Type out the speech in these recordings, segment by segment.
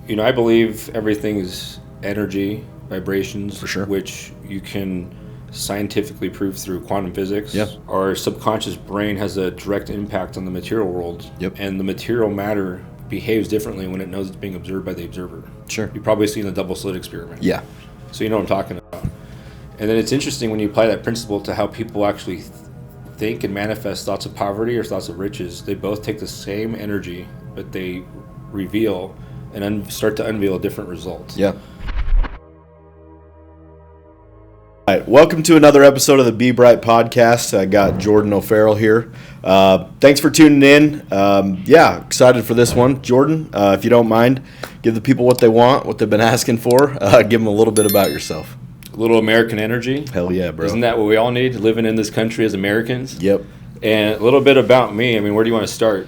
I believe everything's energy, vibrations, For sure. which you can scientifically prove through quantum physics. Yeah. Our subconscious brain has a direct impact on the material world. Yep. And the material matter behaves differently when it knows it's being observed by the observer. Sure. You've probably seen the double slit experiment. Yeah. So you know what I'm talking about. And then it's interesting when you apply that principle to how people actually think and manifest thoughts of poverty or thoughts of riches. They both take the same energy, but they reveal and start to unveil different results. Yeah. All right, welcome to another episode of the Be Bright podcast. I got Jordan O'Farrell here. Thanks for tuning in. Excited for this one. Jordan, if you don't mind, give the people what they want, what they've been asking for. Give them a little bit about yourself. A little American energy. Hell yeah, bro. Isn't that what we all need, living in this country as Americans? Yep. And a little bit about me. I mean, where do you want to start?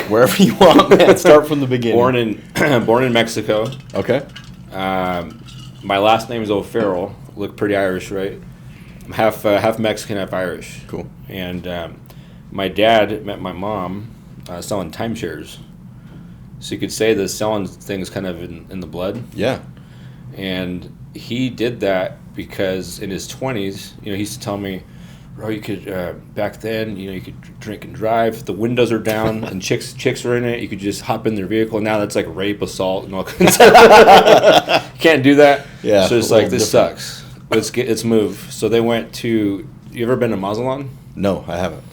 Wherever you want, man. Start from the beginning. Born in Mexico. Okay. My last name is O'Farrell. Look pretty Irish, right? I'm half Mexican, half Irish. Cool. And my dad met my mom selling timeshares. So you could say the selling thing is kind of in the blood. Yeah. And he did that because in his 20s, he used to tell me, bro, you could, back then, you could drink and drive. The windows are down and chicks are in it. You could just hop in their vehicle. Now that's like rape, assault, and all kinds of Can't do that. Yeah. So it's like, this sucks. Let's move. So they went to, you ever been to Mazatlan? No, I haven't.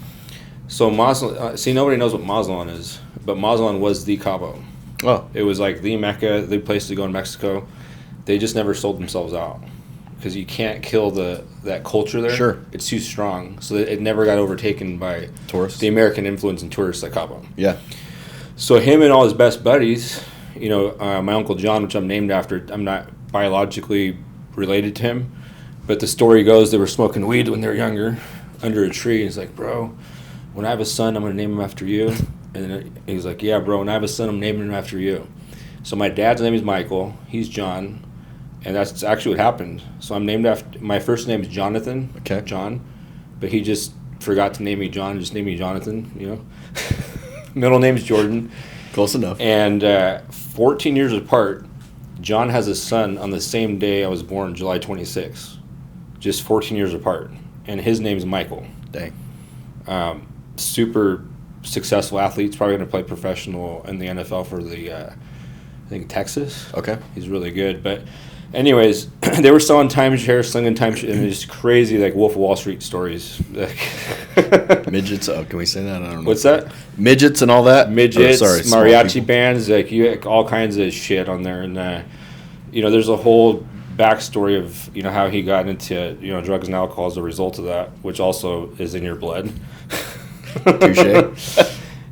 So Mazatlan, nobody knows what Mazatlan is, but Mazatlan was the Cabo. Oh. It was like the Mecca, the place to go in Mexico. They just never sold themselves out because you can't kill that culture there. Sure. It's too strong. So it never got overtaken by Tourists. the American influence and tourists like Cabo. Yeah. So him and all his best buddies, my Uncle John, which I'm named after, I'm not biologically related to him, but the story goes they were smoking weed when they were younger under a tree. And he's like, bro, when I have a son, I'm going to name him after you. And then he's like, yeah, bro, when I have a son, I'm naming him after you. So my dad's name is Michael. He's John. And that's actually what happened. So I'm named after, my first name is Jonathan. Okay. John. But he just forgot to name me John, just named me Jonathan, Middle name's Jordan. Close enough. And 14 years apart, John has a son on the same day I was born, July 26th. Just 14 years apart. And his name's Michael. Dang. Super successful athlete. He's probably going to play professional in the NFL for the, I think, Texas. Okay. He's really good. But anyways, they were selling timeshare, slinging timeshare, and it's crazy, like Wolf of Wall Street stories. Midgets. Oh, can we say that? I don't know. What's that? Midgets and all that? Midgets, small mariachi people. bands, like all kinds of shit on there. And, there's a whole backstory of, how he got into, drugs and alcohol as a result of that, which also is in your blood. Touche.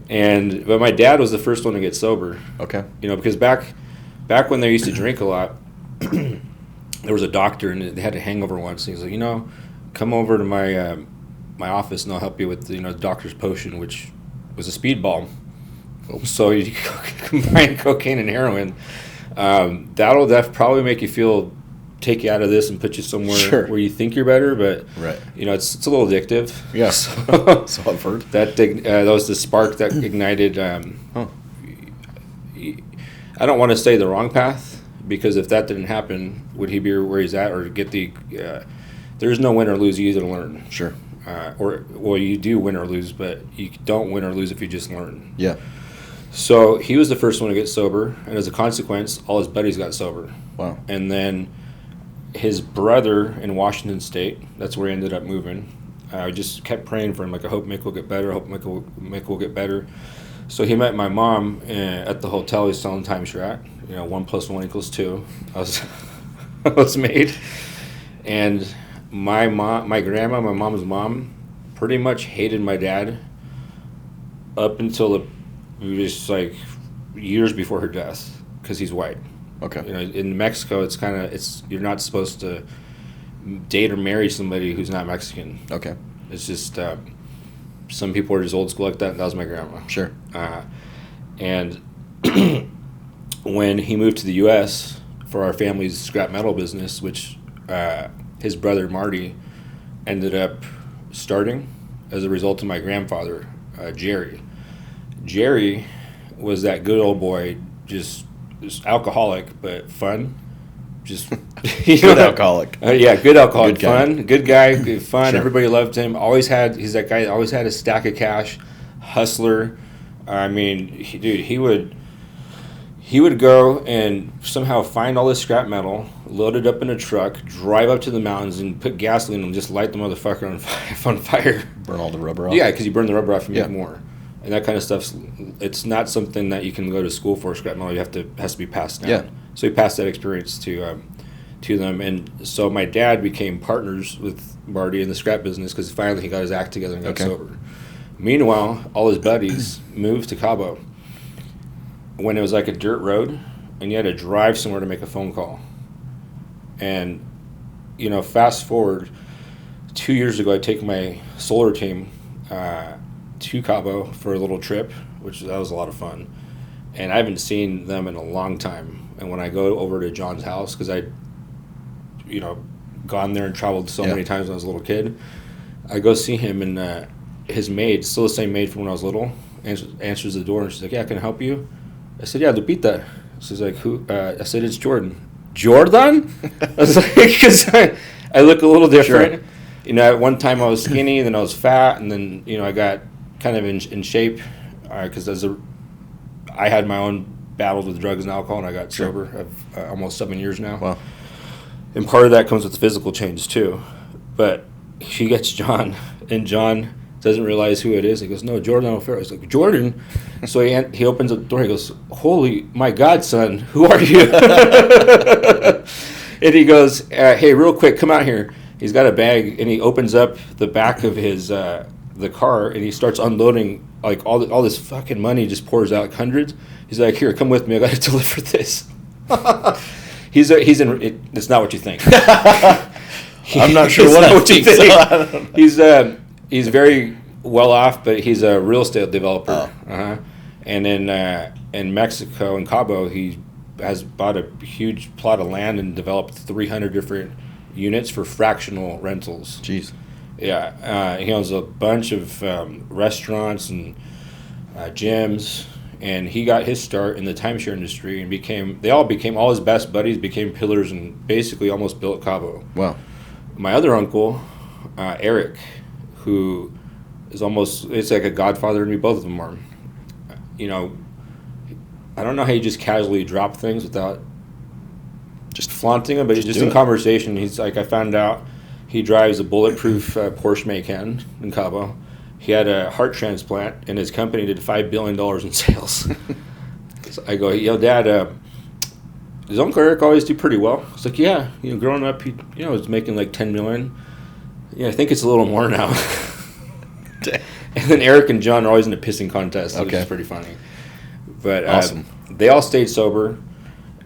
But my dad was the first one to get sober. Okay. Because back when they used to drink a lot, there was a doctor and they had a hangover once. And he's like, come over to my office and I'll help you with the doctor's potion, which was a speedball. So you combine cocaine and heroin. That'll probably make you take you out of this and put you somewhere where you think you're better, but right. It's a little addictive. Yeah. So I've heard. That was the spark that ignited. I don't want to say the wrong path, because if that didn't happen, would he be where he's at or get the? There's no win or lose. You either learn. Sure. You do win or lose, but you don't win or lose if you just learn. Yeah. So he was the first one to get sober, and as a consequence, all his buddies got sober. Wow. And then his brother in Washington State, that's where he ended up moving. I just kept praying for him, like, I hope Mick will get better, I hope Mick will get better. So he met my mom at the hotel he's selling timeshare at. 1 + 1 = 2. I was made. And my grandma, my mom's mom, pretty much hated my dad up until just like years before her death, because he's white. Okay. In Mexico, you're not supposed to date or marry somebody who's not Mexican. Okay. It's just some people are just old school like that. That was my grandma. Sure. And when he moved to the U.S. for our family's scrap metal business, which his brother Marty ended up starting as a result of my grandfather, Jerry. Jerry was that good old boy, just just alcoholic, but fun. Just good alcoholic. Yeah, good alcoholic. Good guy. Fun, good guy, good fun. Sure. Everybody loved him. He's that guy that always had a stack of cash, hustler. I mean, he would go and somehow find all this scrap metal, load it up in a truck, drive up to the mountains, and put gasoline and just light the motherfucker on fire. Burn all the rubber off? Yeah, because you burn the rubber off and Yeah. make more. And that kind of stuff's, it's not something that you can go to school for, scrap metal. Has to be passed down. Yeah. So he passed that experience to them. And so my dad became partners with Marty in the scrap business because finally he got his act together and got sober. Meanwhile, all his buddies moved to Cabo when it was like a dirt road and you had to drive somewhere to make a phone call. And, fast forward 2 years ago, I take my solar team to Cabo for a little trip, that was a lot of fun. And I haven't seen them in a long time. And when I go over to John's house, because I'd, gone there and traveled so many times when I was a little kid, I go see him, and his maid, still the same maid from when I was little, answers the door, and she's like, "Yeah, can I help you?" I said, "Yeah, Lupita." She's like, "Who?" I said, "It's Jordan." Jordan? I was like, because I look a little different. Sure. At one time I was skinny, then I was fat, and then, I got kind of in shape because I had my own battles with drugs and alcohol, and I got sober. I've almost 7 years now. Wow. And part of that comes with physical changes too. But she gets John, and John doesn't realize who it is. He goes, "No, Jordan O'Farrell." He's like, "Jordan?" So he opens the door. He goes, "Holy, my God, son, who are you?" And he goes, "Hey, real quick, come out here." He's got a bag, and he opens up the back of his the car, and he starts unloading like all this fucking money. Just pours out, like hundreds. He's like, "Here, come with me. I got to deliver this." He's in. It's not what you think. I'm not sure what you think. He's very well off, but he's a real estate developer. Oh. And in Mexico, in Cabo, he has bought a huge plot of land and developed 300 different units for fractional rentals. Jeez. Yeah, he owns a bunch of restaurants and gyms, and he got his start in the timeshare industry and all his best buddies became pillars and basically almost built Cabo. Wow. My other uncle, Eric, who is it's like a godfather to me, both of them are. I don't know how you just casually drop things without just flaunting them, but just in conversation, he's like, I found out he drives a bulletproof Porsche Macan in Cabo. He had a heart transplant, and his company did $5 billion in sales. So I go, "Yo, Dad, does Uncle Eric always do pretty well?" He's like, "Yeah, growing up, he was making like $10 million. Yeah, I think it's a little more now." And then Eric and John are always in a pissing contest, which is pretty funny. But awesome. They all stayed sober,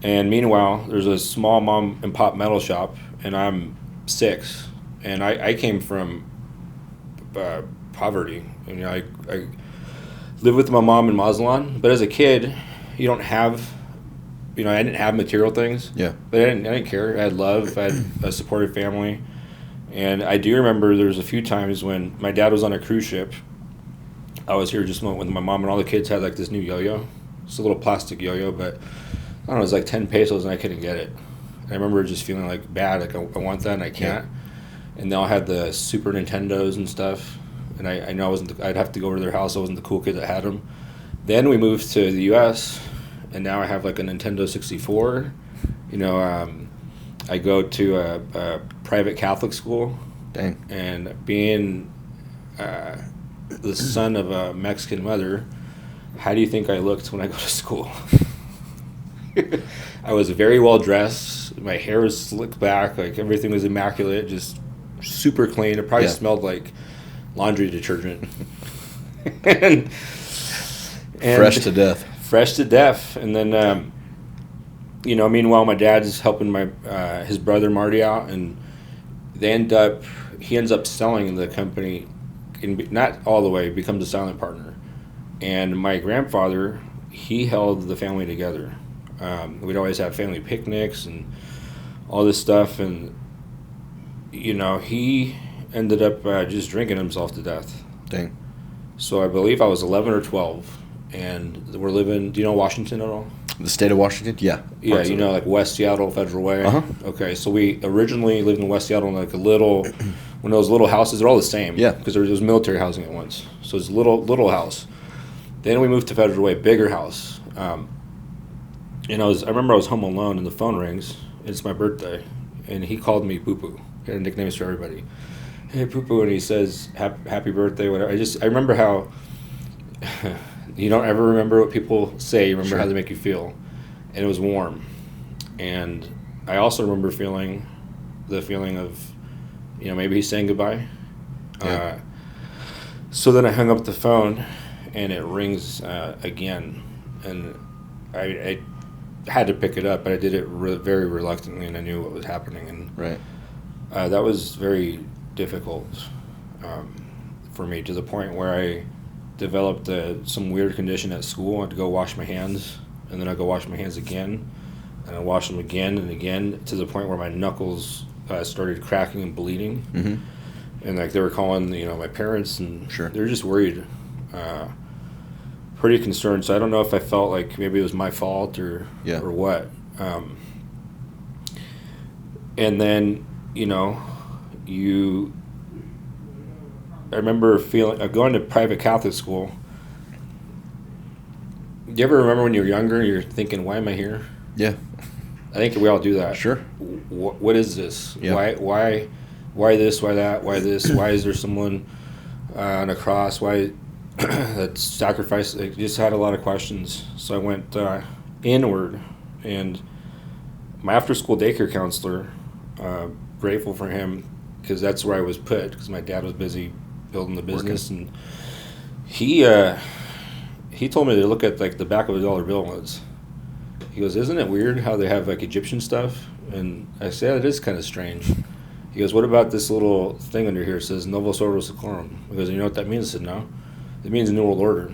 and meanwhile, there's a small mom and pop metal shop, and I'm 6, and I came from poverty. I lived with my mom in Mazatlan, but as a kid, you don't have, I didn't have material things. Yeah. But I didn't care. I had love. I had a supportive family. And I do remember there was a few times when my dad was on a cruise ship. I was here just with my mom, and all the kids had like this new yo-yo. It's a little plastic yo-yo, but I don't know, it was like 10 pesos, and I couldn't get it. And I remember just feeling like bad, like I want that and I can't. Yeah. And they all had the Super Nintendos and stuff. And I know I'd have to go over to their house. I wasn't the cool kid that had them. Then we moved to the U.S., and now I have like a Nintendo 64. I go to a private Catholic school. Dang. And being the son of a Mexican mother, how do you think I looked when I go to school? I was very well dressed. My hair was slicked back. Like everything was immaculate, just super clean. It probably smelled like laundry detergent. and fresh to death. Fresh to death. And then, meanwhile, my dad's helping his brother Marty out, and he ends up selling the company, not all the way, becomes a silent partner. And my grandfather, he held the family together. We'd always have family picnics and all this stuff, and he ended up just drinking himself to death. Dang. So I believe I was 11 or 12, and we're living. Do you know Washington at all? The state of Washington? Yeah. Yeah, you know, like West Seattle, Federal Way. Uh-huh. Okay, so we originally lived in West Seattle in like a little, one of those little houses. They're all the same. Yeah. Because there was military housing at once. So it's a little house. Then we moved to Federal Way, bigger house. And I remember I was home alone and the phone rings. It's my birthday. And he called me Poo Poo. He had nicknames for everybody. Hey, Poo Poo. And he says, happy birthday, whatever. I remember how you don't ever remember what people say. You remember how they make you feel. And it was warm. And I also remember the feeling of, you know, maybe he's saying goodbye. Yeah. So then I hung up the phone, and it rings again. And I had to pick it up, but I did it very reluctantly, and I knew what was happening. And Right. that was very difficult for me, to the point where I developed some weird condition at school. I had to go wash my hands, and then I'd go wash my hands again, and I'd wash them again and again, to the point where my knuckles started cracking and bleeding. Mm-hmm. And like they were calling, you know, my parents, and Sure. they were just worried, pretty concerned. So I don't know if I felt like maybe it was my fault or what. And then, you know, I remember going to private Catholic school. Do you ever remember when you were younger, you're thinking, why am I here? Yeah. I think we all do that. Sure. What is this? Yeah. Why this? Why that? Why this? Why is there someone on a cross? Why that sacrifice? I just had a lot of questions. So I went inward, and my after-school daycare counselor, grateful for him, because that's where I was put, because my dad was busy building the business. And he told me to look at like the back of a dollar bill once. He goes, isn't it weird how they have like Egyptian stuff? And I said, it is kind of strange. He goes, what about this little thing under here? It says Novus Ordo Seclorum. He goes, you know what that means? I said, no. It means New World Order.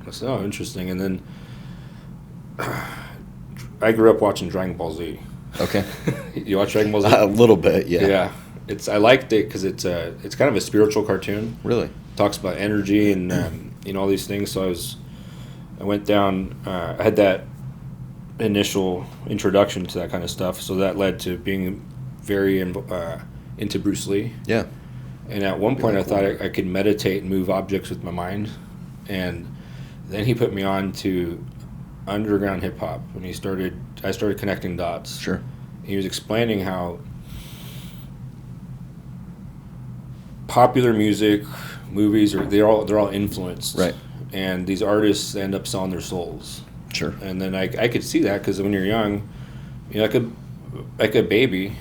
I said, oh, interesting. And then I grew up watching Dragon Ball Z. Okay. You watch Dragon Ball Z? A little bit, yeah. Yeah. I liked it because it's kind of a spiritual cartoon. Really? Talks about energy and you know, all these things. So I went down. I had that initial introduction to that kind of stuff. So that led to being very into Bruce Lee. Yeah. And at one point, I thought I could meditate and move objects with my mind. And then he put me on to underground hip hop, and I started connecting dots. Sure. He was explaining how popular music, movies, they're all influenced. Right. And these artists end up selling their souls. Sure. And then I could see that, because when you're young, you know, like a baby,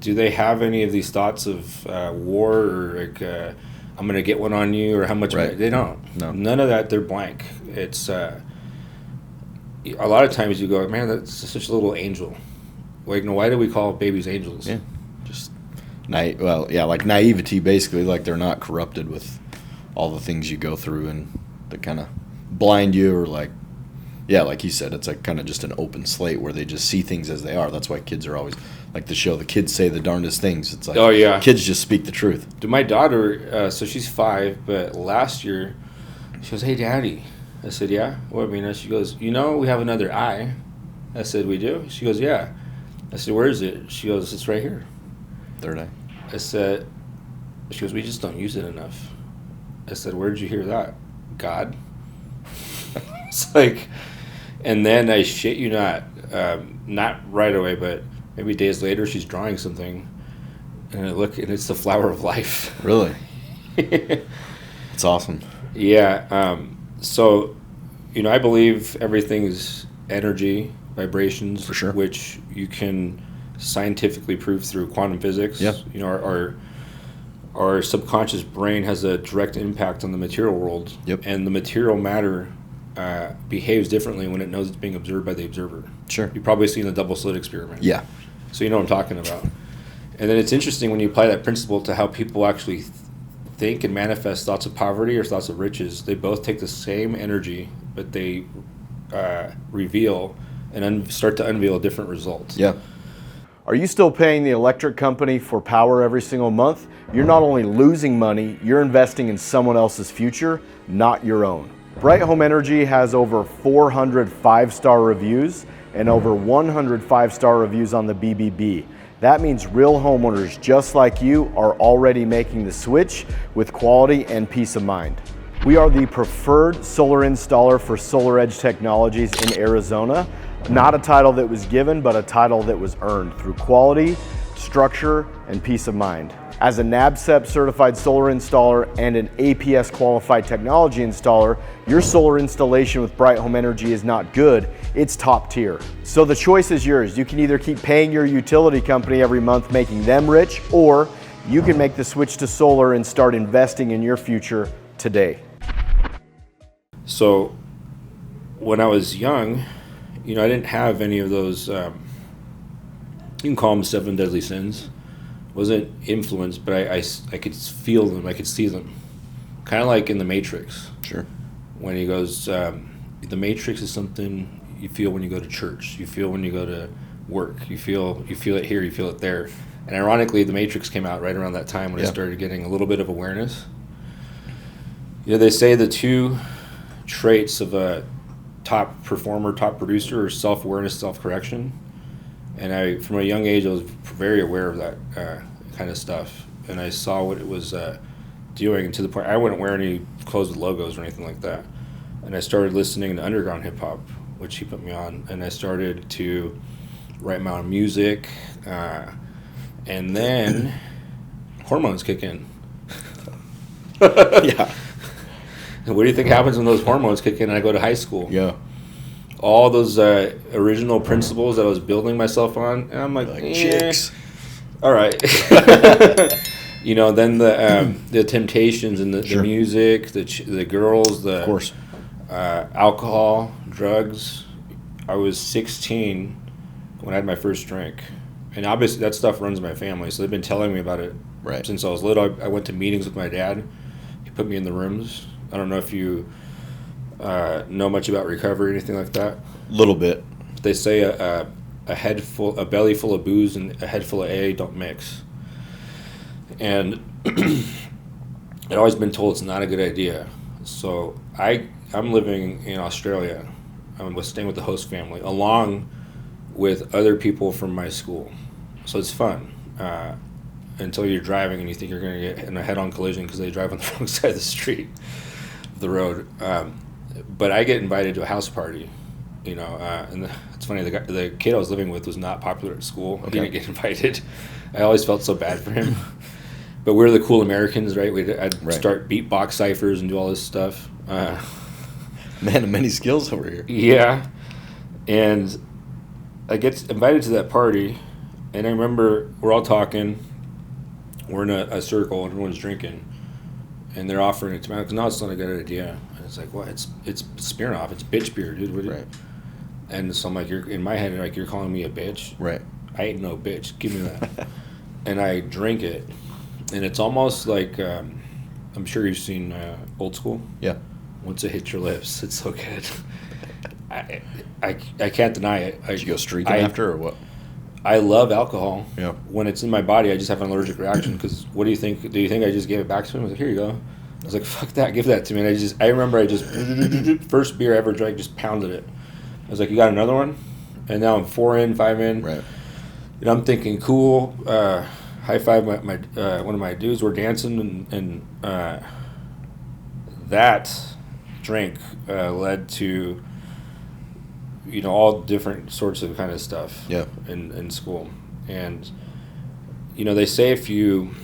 do they have any of these thoughts of war, or like I'm gonna get one on you, or how much? Right. They don't. No. None of that. They're blank. It's a lot of times you go, man, that's such a little angel. Like, no, why do we call babies angels? Yeah. Just like naivety, basically. Like they're not corrupted with all the things you go through, and that kind of blind you, or like. Yeah, like you said, it's like kind of just an open slate where they just see things as they are. That's why kids are always, like the show, the kids say the darndest things. It's like, oh, yeah. Kids just speak the truth. To my daughter, so she's 5, but last year, she goes, hey, Daddy. I said, yeah? What, Mina? She goes, you know, we have another eye. I said, we do? She goes, yeah. I said, where is it? She goes, it's right here. Third eye. I said, she goes, we just don't use it enough. I said, where did you hear that? God? It's like... And then I shit you not right away, but maybe days later, she's drawing something, and it's the flower of life. Really? It's awesome. Yeah. So, you know, I believe everything's energy, vibrations, for sure, which you can scientifically prove through quantum physics. Yeah. You know, our subconscious brain has a direct impact on the material world. Yep. And the material matter behaves differently when it knows it's being observed by the observer. Sure. You've probably seen the double slit experiment. Yeah. So you know what I'm talking about. And then it's interesting when you apply that principle to how people actually think and manifest thoughts of poverty or thoughts of riches. They both take the same energy, but they reveal and start to unveil different results. Yeah. Are you still paying the electric company for power every single month? You're not only losing money, you're investing in someone else's future, not your own. Bright Home Energy has over 400 5-star reviews and over 100 5-star reviews on the BBB. That means real homeowners just like you are already making the switch with quality and peace of mind. We are the preferred solar installer for Solar Edge Technologies in Arizona. Not a title that was given, but a title that was earned through quality, structure, and peace of mind. As a NABCEP certified solar installer and an APS qualified technology installer, your solar installation with Bright Home Energy is not good, it's top tier. So the choice is yours. You can either keep paying your utility company every month, making them rich, or you can make the switch to solar and start investing in your future today. So when I was young, I didn't have any of those, you can call them 7 deadly sins. Wasn't influenced, but I could feel them, I could see them. Kind of like in The Matrix. Sure. When he goes, The Matrix is something you feel when you go to church, you feel when you go to work, you feel it here, you feel it there. And ironically, The Matrix came out right around that time when I started getting a little bit of awareness. They say the two traits of a top performer, top producer are self-awareness, self-correction. And from a young age, I was very aware of that kind of stuff. And I saw what it was doing, to the point I wouldn't wear any clothes with logos or anything like that. And I started listening to underground hip-hop, which he put me on. And I started to write my own music. And then hormones kick in. Yeah. And what do you think happens when those hormones kick in and I go to high school? Yeah. All those original principles that I was building myself on, and I'm like chicks. All right. Then the temptations and the music, the girls, of course, alcohol, drugs. I was 16 when I had my first drink, and obviously that stuff runs in my family, so they've been telling me about it since I was little. I went to meetings with my dad. He put me in the rooms. I don't know if you know much about recovery or anything like that. A little bit. They say a belly full of booze and a head full of AA don't mix. And I'd always been told it's not a good idea. So I'm living in Australia. I was staying with the host family along with other people from my school. So it's fun until you're driving and you think you're going to get in a head-on collision because they drive on the wrong side of the street, the road. But I get invited to a house party, and it's funny, the kid I was living with was not popular at school. He didn't get invited. I always felt so bad for him. But we're the cool Americans, right? I'd start beatbox ciphers and do all this stuff. Man of many skills over here. Yeah. And I get invited to that party, and I remember we're all talking. We're in a circle, and everyone's drinking. And they're offering it to me. Because no, it's not a good idea. And it's like, what? It's Smirnoff. It's bitch beer, dude. Right. And so I'm like, in my head, you're calling me a bitch? Right. I ain't no bitch. Give me that. And I drink it. And it's almost like, I'm sure you've seen Old School. Yeah. Once it hits your lips, it's so good. I can't deny it. Did you go streaking after or what? I love alcohol. Yeah. When it's in my body, I just have an allergic reaction. Because what do you think? Do you think I just gave it back to him? I was like, here you go. I was like, fuck that, give that to me. And I remember first beer I ever drank, just pounded it. I was like, you got another one? And now I'm 4 in, 5 in. Right. And I'm thinking, cool. High five my one of my dudes. We're dancing, and that drink led to all different sorts of kind of stuff. Yeah. In school, and they say if you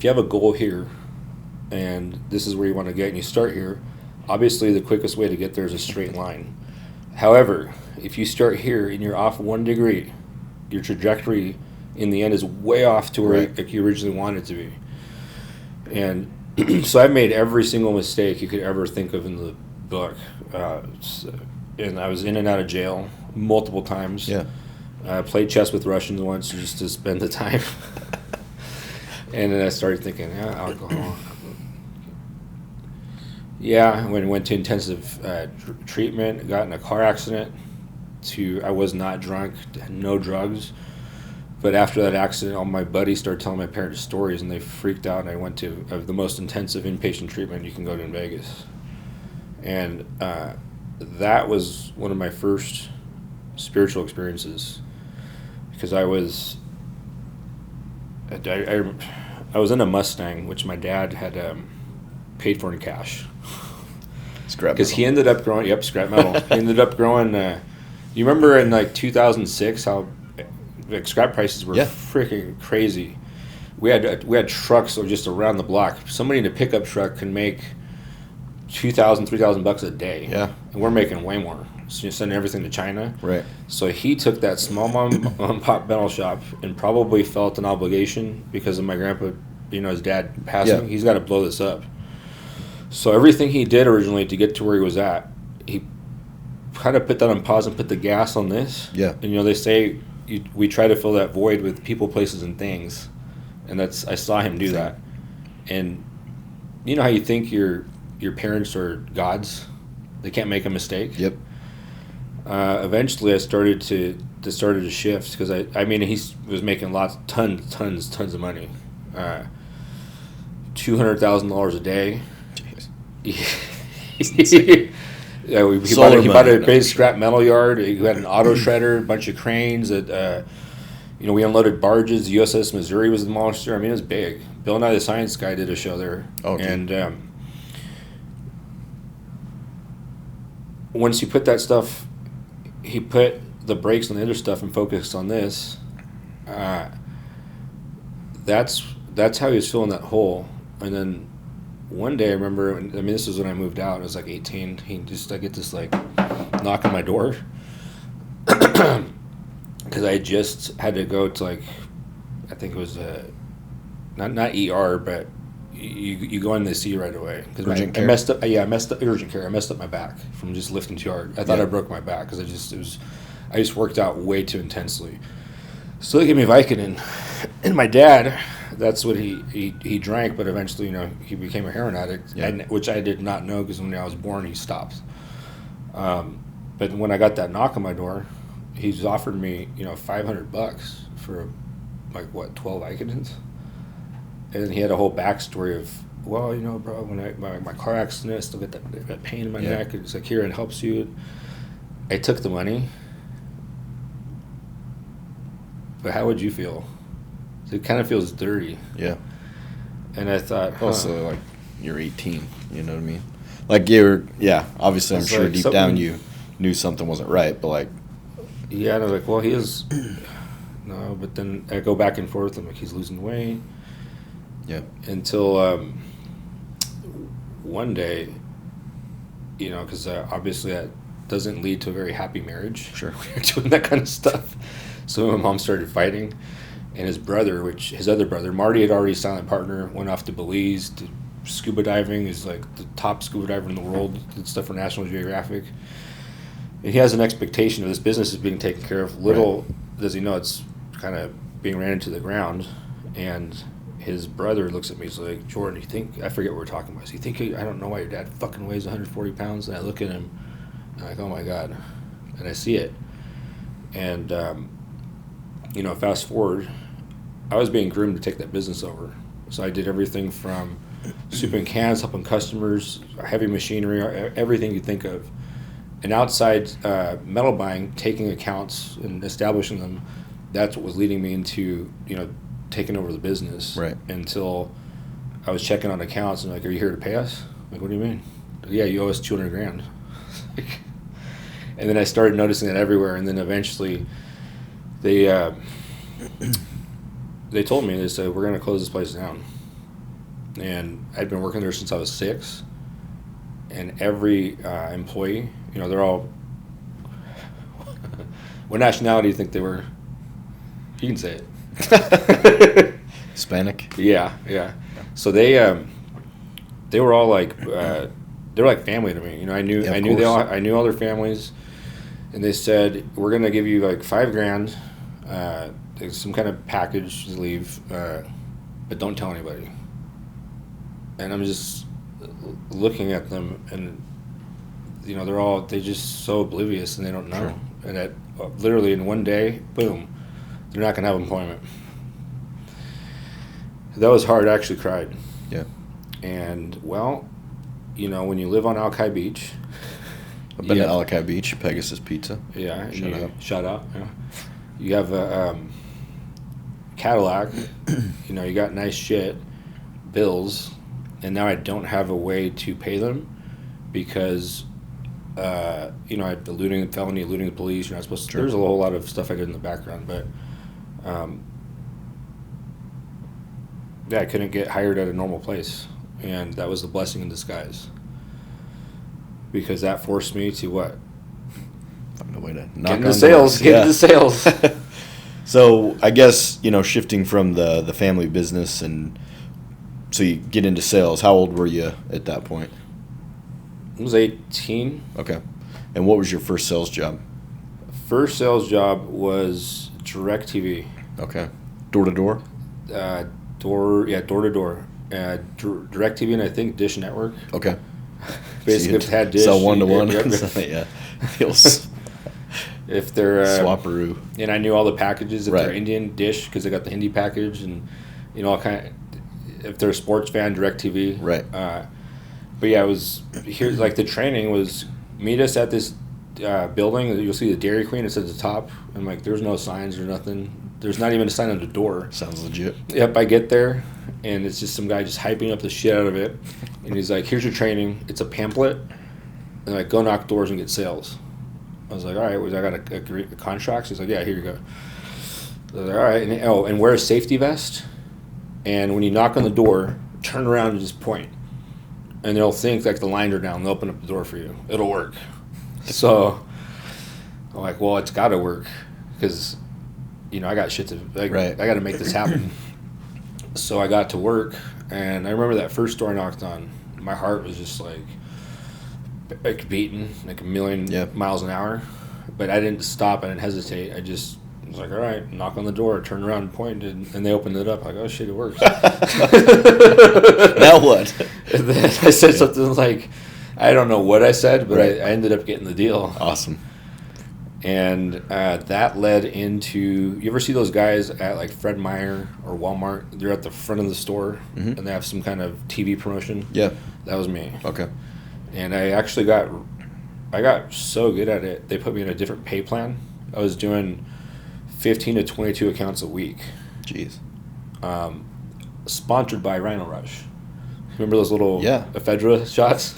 have a goal here, and this is where you want to get, and you start here, obviously the quickest way to get there is a straight line. However, if you start here and you're off 1 degree, your trajectory in the end is way off to where you originally wanted to be. And so I've made every single mistake you could ever think of in the book. And I was in and out of jail multiple times. Yeah. Played chess with Russians once just to spend the time. And then I started thinking, alcohol. Yeah, when I went to intensive treatment, got in a car accident. I was not drunk, no drugs. But after that accident, all my buddies started telling my parents stories, and they freaked out, and I went to the most intensive inpatient treatment you can go to in Vegas. And that was one of my first spiritual experiences, because I was in a Mustang, which my dad had paid for in cash. Scrap Because metal. he ended up growing, scrap metal. He ended up growing, you remember in like 2006 how like scrap prices were freaking crazy. We had trucks that were just around the block. Somebody in a pickup truck can make $2,000, $3,000 a day. Yeah. And we're making way more. So you're sending everything to China. Right. So he took that small mom and pop metal shop and probably felt an obligation because of my grandpa, his dad passing. Yeah. He's got to blow this up. So everything he did originally to get to where he was at, he kind of put that on pause and put the gas on this. Yeah. And they say we try to fill that void with people, places, and things. And I saw him do that. And you know how you think your parents are gods? They can't make a mistake. Yep. Eventually, I started to shift, because he was making tons of money, $200,000 a day. Jeez. He bought a big scrap metal yard. He had an auto shredder, a bunch of cranes. That we unloaded barges. The USS Missouri was the monster. It was big. Bill Nye the Science Guy did a show there. Oh, and once you put that stuff, he put the brakes on the other stuff and focused on this. That's how he was filling that hole. And then one day I remember, this was when I moved out. I was like 18. I get this like knock on my door, because I just had to go to I think it was not ER, but you go in the C right away, because I messed up. I messed up urgent care. I messed up my back from just lifting too hard. I thought I broke my back because I just worked out way too intensely. So they gave me Vicodin, and my dad, that's what he drank, but eventually he became a heroin addict, which I did not know, because when I was born he stopped. But when I got that knock on my door, he's offered me $500 for 12 Vicodins. And then he had a whole backstory of, bro, when my car accident, I still get that pain in my neck. It's like, here, it helps you. I took the money. But how would you feel? It kind of feels dirty. Yeah. And I thought, also, you're 18, you know what I mean? You're, obviously I'm sure deep down you knew something wasn't right, but yeah, and I was like, he is, no, but then I go back and forth, I'm like, he's losing weight. Yeah. Until one day, because obviously that doesn't lead to a very happy marriage. Sure. We're doing that kind of stuff. So my mom started fighting, and his other brother, Marty, had already silent partner, went off to Belize to scuba diving. He's like the top scuba diver in the world, did stuff for National Geographic. And he has an expectation of this business is being taken care of. Little does he know it's kind of being ran into the ground. And his brother looks at me, he's like, Jordan, I forget what we're talking about. So you think, I don't know why your dad fucking weighs 140 pounds? And I look at him, and I'm like, oh my God. And I see it. And, fast forward, I was being groomed to take that business over. So I did everything from souping cans, helping customers, heavy machinery, everything you think of. And outside metal buying, taking accounts and establishing them, that's what was leading me into, taking over the business. Right. Until I was checking on accounts and like, are you here to pay us? I'm like, what do you mean? Yeah, you owe us $200,000. And then I started noticing that everywhere. And then eventually they told me, they said, we're going to close this place down. And I'd been working there since I was 6. And every employee, they're all, what nationality do you think they were? You can say it. Hispanic? Yeah. So they were all like, they were like family to me. I knew all their families. And they said, we're going to give you like $5,000, some kind of package to leave, but don't tell anybody. And I'm just looking at them, and they're just so oblivious, and they don't know. Sure. And that literally in one day, boom, they're not going to have employment. That was hard. I actually cried. Yeah. And when you live on Alki Beach. I've been to Alki Beach, Pegasus Pizza. Yeah. Shout out. Yeah. You have a Cadillac. You got nice shit, bills, and now I don't have a way to pay them because, I had felony eluding the police. You're not supposed to. Sure. There's a whole lot of stuff I did in the background, but, I couldn't get hired at a normal place, and that was the blessing in disguise. Because that forced me to what? Find a way to get into sales. Get into sales. So I guess shifting from the family business, and so you get into sales. How old were you at that point? I was 18. Okay. And what was your first sales job? First sales job was DirecTV. Okay. Door to door? Door to door. DirecTV and I think Dish Network. Okay. Basically, if it had Dish. Sell 1-to-1. Yeah. Feels if they're swapperoo. And I knew all the packages. If right. they're Indian, Dish, because they got the Hindi package, and all kind of. If they're a sports fan, DirecTV. Right. But yeah, it was here. Like the training was meet us at this building. You'll see the Dairy Queen. It's at the top, and there's no signs or nothing. There's not even a sign on the door. Sounds legit. Yep, I get there, and it's just some guy just hyping up the shit out of it. And he's like, here's your training. It's a pamphlet. And go knock doors and get sales. I was like, all right, I got a contract? He's like, yeah, here you go. I was like, all right. And wear a safety vest. And when you knock on the door, turn around and just point. And they'll think the lines are down. They'll open up the door for you. It'll work. So I'm like, well, it's got to work because I got shit to right. I got to make this happen. So I got to work, and I remember that first door I knocked on. My heart was just beating a million miles an hour, but I didn't stop. I didn't hesitate. I just was like, all right, knock on the door, turn around and pointed, and they opened it up. Oh shit, it works. Now what? And then I said something I don't know what I said, but right. I ended up getting the deal. Awesome. And that led into, you ever see those guys at Fred Meyer or Walmart? They're at the front of the store, and they have some kind of TV promotion. Yeah. That was me. Okay. And I actually got so good at it, they put me in a different pay plan. I was doing 15 to 22 accounts a week. Jeez. Sponsored by Rhino Rush. Remember those little ephedra shots?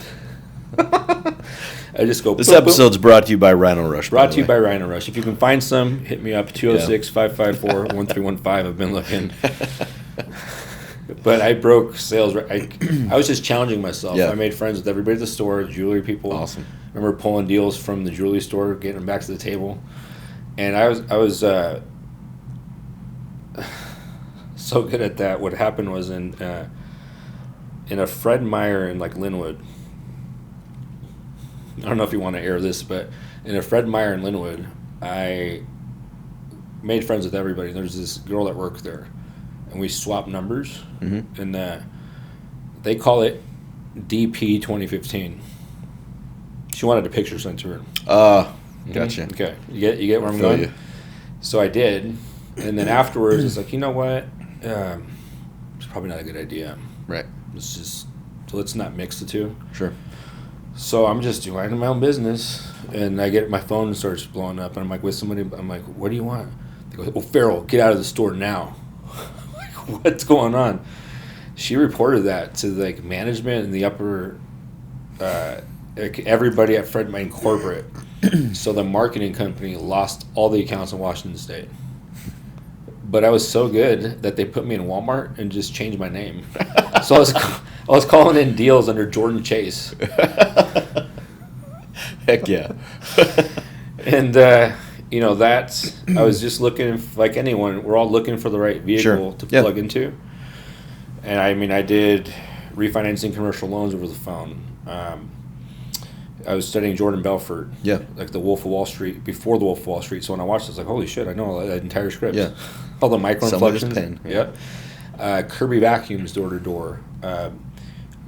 I just go. This episode's brought to you by Rhino Rush. Brought to you by Rhino Rush. If you can find some, hit me up 206-554-1315. I've been looking. But I broke sales. I was just challenging myself. Yeah. I made friends with everybody at the store, jewelry people. Awesome. I remember pulling deals from the jewelry store, getting them back to the table, and I was so good at that. What happened was in a Fred Meyer in Linwood. I don't know if you want to air this, but in a Fred Meyer in Linwood, I made friends with everybody. There's this girl that worked there, and we swapped numbers, and they call it DP 2015. She wanted a picture sent to her. Gotcha. Okay, you get where I'm going? You. So I did, and then afterwards, it's you know what? It's probably not a good idea. Right. Let's not mix the two. Sure. So I'm just doing my own business, and I get my phone starts blowing up, and I'm with somebody. I'm like, "What do you want?" They go, "Oh, Farrell, get out of the store now!" What's going on? She reported that to management and the upper, everybody at Fred Meyer corporate. So the marketing company lost all the accounts in Washington State. But I was so good that they put me in Walmart and just changed my name. So I was calling in deals under Jordan Chase. Heck yeah. And, that's, I was just looking, like anyone, we're all looking for the right vehicle to plug into. And I did refinancing commercial loans over the phone. I was studying Jordan Belfort. Yeah. The Wolf of Wall Street, before the Wolf of Wall Street. So when I watched it, I was holy shit, I know that entire script. Yeah. All the micro-inflections. Pen. Yep. Kirby Vacuums door-to-door.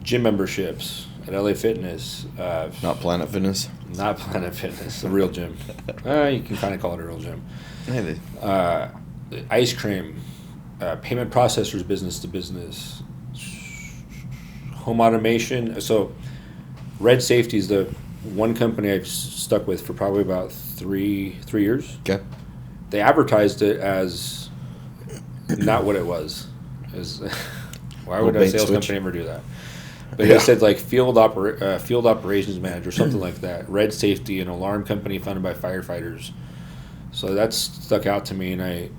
Gym memberships at LA Fitness. Not Planet Fitness? Not Planet Fitness, a real gym. You can kind of call it a real gym. Maybe. Ice cream. Payment processors business to business. Home automation. So Red Safety is the one company I've stuck with for probably about three years. Okay. They advertised it as not what it was. Why would a sales company ever do that? But they said like field operations manager, something like that. Red Safety, an alarm company funded by firefighters. So that stuck out to me, and I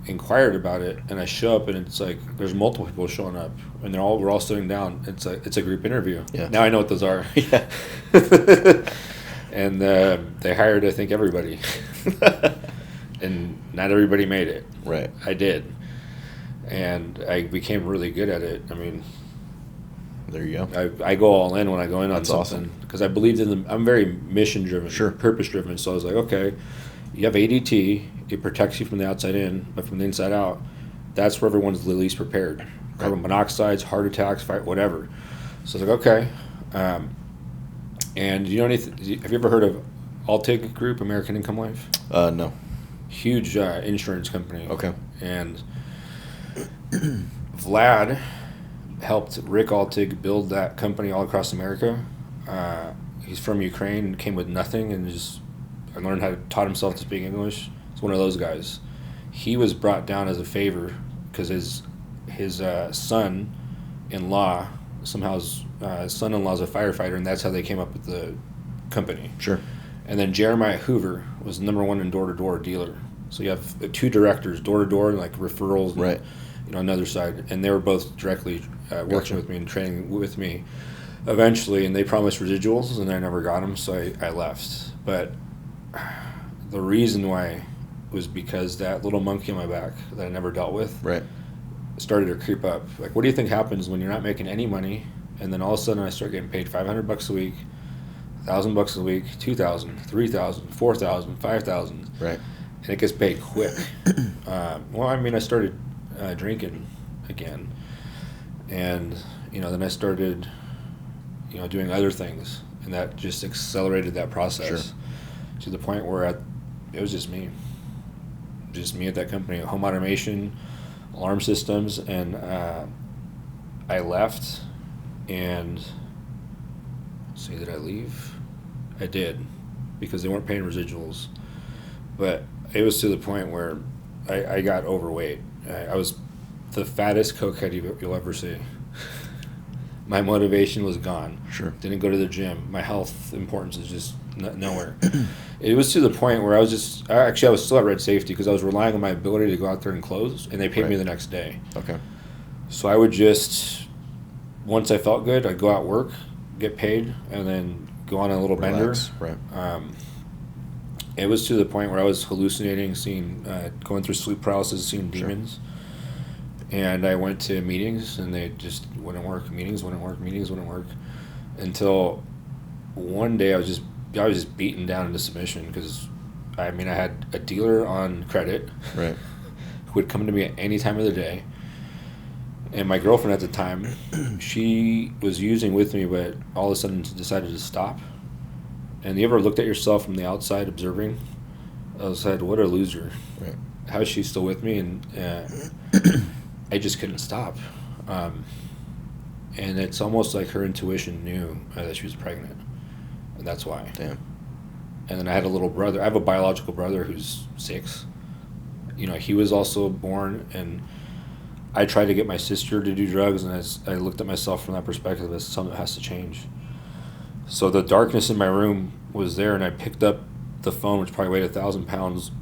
inquired about it. And I show up, and it's like there's multiple people showing up, and we're all sitting down. It's a group interview. Yeah. Now I know what those are. Yeah. And they hired, I think, everybody, and not everybody made it. Right. I did, and I became really good at it. I mean, there you go. I go all in when I go in on That's something because I believed in them. I'm very mission driven, Sure. purpose driven. So I was like, okay, you have ADT, it protects you from the outside in, but from the inside out, that's where everyone's the least prepared. Right. Carbon monoxides, heart attacks, fight, whatever. So I was like, okay. And you know anything? Have you ever heard of Altig Group, American Income Life? No. Huge insurance company. Okay. And Vlad helped Rick Altig build that company all across America. He's from Ukraine, came with nothing, and just taught himself to speak English. He's one of those guys. He was brought down as a favor because his son-in-law his son-in-law is a firefighter, and that's how they came up with the company. Sure. And then Jeremiah Hoover was number one in door-to-door dealer. So you have two directors, door-to-door, like referrals, and, right. Another side, and they were both directly working with me and training with me eventually, and they promised residuals, and I never got them, so I left. But the reason why was because that little monkey on my back that I never dealt with started to creep up. Like, what do you think happens when you're not making any money, and then all of a sudden I start getting paid $500 a week, $1,000 a week, $2,000, $3,000, $4,000, $5,000, right? And it gets paid quick. I started drinking again, and then I started doing other things, and that just accelerated that process to the point where it was just me at that company, home automation, alarm systems, and I left. And did I leave? I did, because they weren't paying residuals. But it was to the point where I got overweight. I was the fattest cokehead you'll ever see. My motivation was gone. Sure. Didn't go to the gym. My health importance is just nowhere. It was to the point where I was still at Red Safety because I was relying on my ability to go out there and close, and they paid me the next day. Okay. So I would just, once I felt good, I'd go out work, get paid, and then go on a little Relax. bender. Right. It was to the point where I was hallucinating, going through sleep paralysis, seeing demons. And I went to meetings, and they just wouldn't work. Meetings wouldn't work. Until one day I was just beaten down into submission because, I had a dealer on credit right. who would come to me at any time of the day. And my girlfriend at the time, she was using with me, but all of a sudden decided to stop. And you ever looked at yourself from the outside observing? I said, what a loser. Right. How is she still with me? And I just couldn't stop. And it's almost like her intuition knew that she was pregnant. And that's why. Damn. And then I had a little brother. I have a biological brother who's 6. He was also born, and I tried to get my sister to do drugs, and I looked at myself from that perspective as something that has to change. So the darkness in my room was there, and I picked up the phone, which probably weighed 1,000 pounds,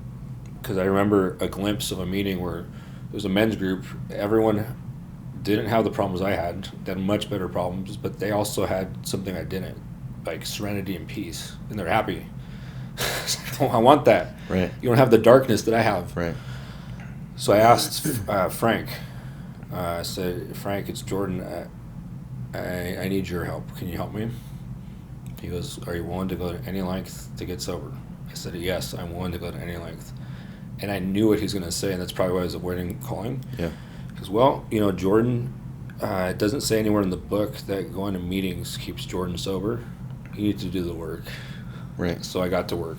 because I remember a glimpse of a meeting where there was a men's group. Everyone didn't have the problems I had. They had much better problems, but they also had something I didn't, like serenity and peace, and they're happy. I want that. Right. You don't have the darkness that I have. Right. So I asked Frank. I said, Frank, it's Jordan. I need your help. Can you help me? He goes, are you willing to go to any length to get sober? I said, yes, I'm willing to go to any length. And I knew what he was going to say, and that's probably why I was avoiding calling. Yeah. Because, Jordan, it doesn't say anywhere in the book that going to meetings keeps Jordan sober. You need to do the work. Right. So I got to work.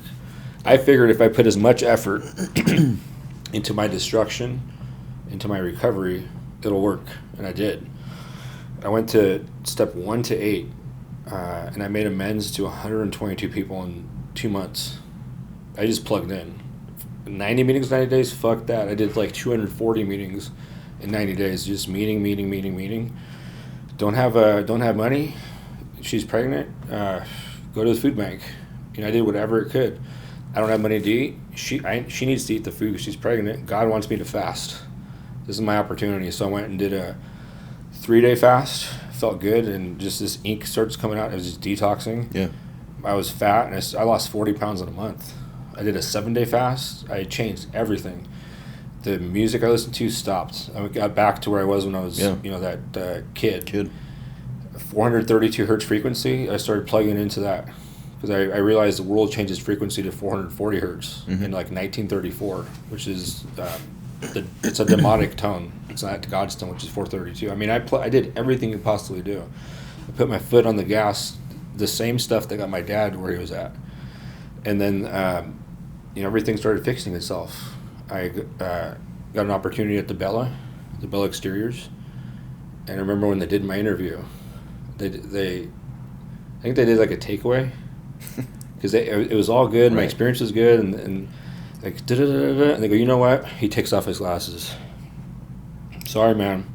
I figured if I put as much effort into my destruction, into my recovery, it'll work. And I did. I went to step 1 to 8 and I made amends to 122 people in 2 months. I just plugged in. 90 meetings, 90 days, fuck that. I did like 240 meetings in 90 days, just meeting. Don't have money. She's pregnant. Go to the food bank. I did whatever it could. I don't have money to eat. She needs to eat the food because she's pregnant. God wants me to fast. This is my opportunity. So I went and did a 3-day fast. Felt good, and just this ink starts coming out. It was just detoxing. Yeah. I was fat, and I lost 40 pounds in a month. I did a 7-day fast. I changed everything. The music I listened to stopped. I got back to where I was when I was, that kid. 432 hertz frequency. I started plugging into that because I realized the world changed its frequency to 440 hertz in like 1934, which is it's a demonic tone. It's not God's tone, which is 432. I mean, I did everything you possibly do. I put my foot on the gas, the same stuff that got my dad where he was at, and then everything started fixing itself. I got an opportunity at the Bella Exteriors, and I remember when they did my interview, I think they did like a takeaway because it was all good. Right. My experience was good, and like and they go, you know what? He takes off his glasses. Sorry, man,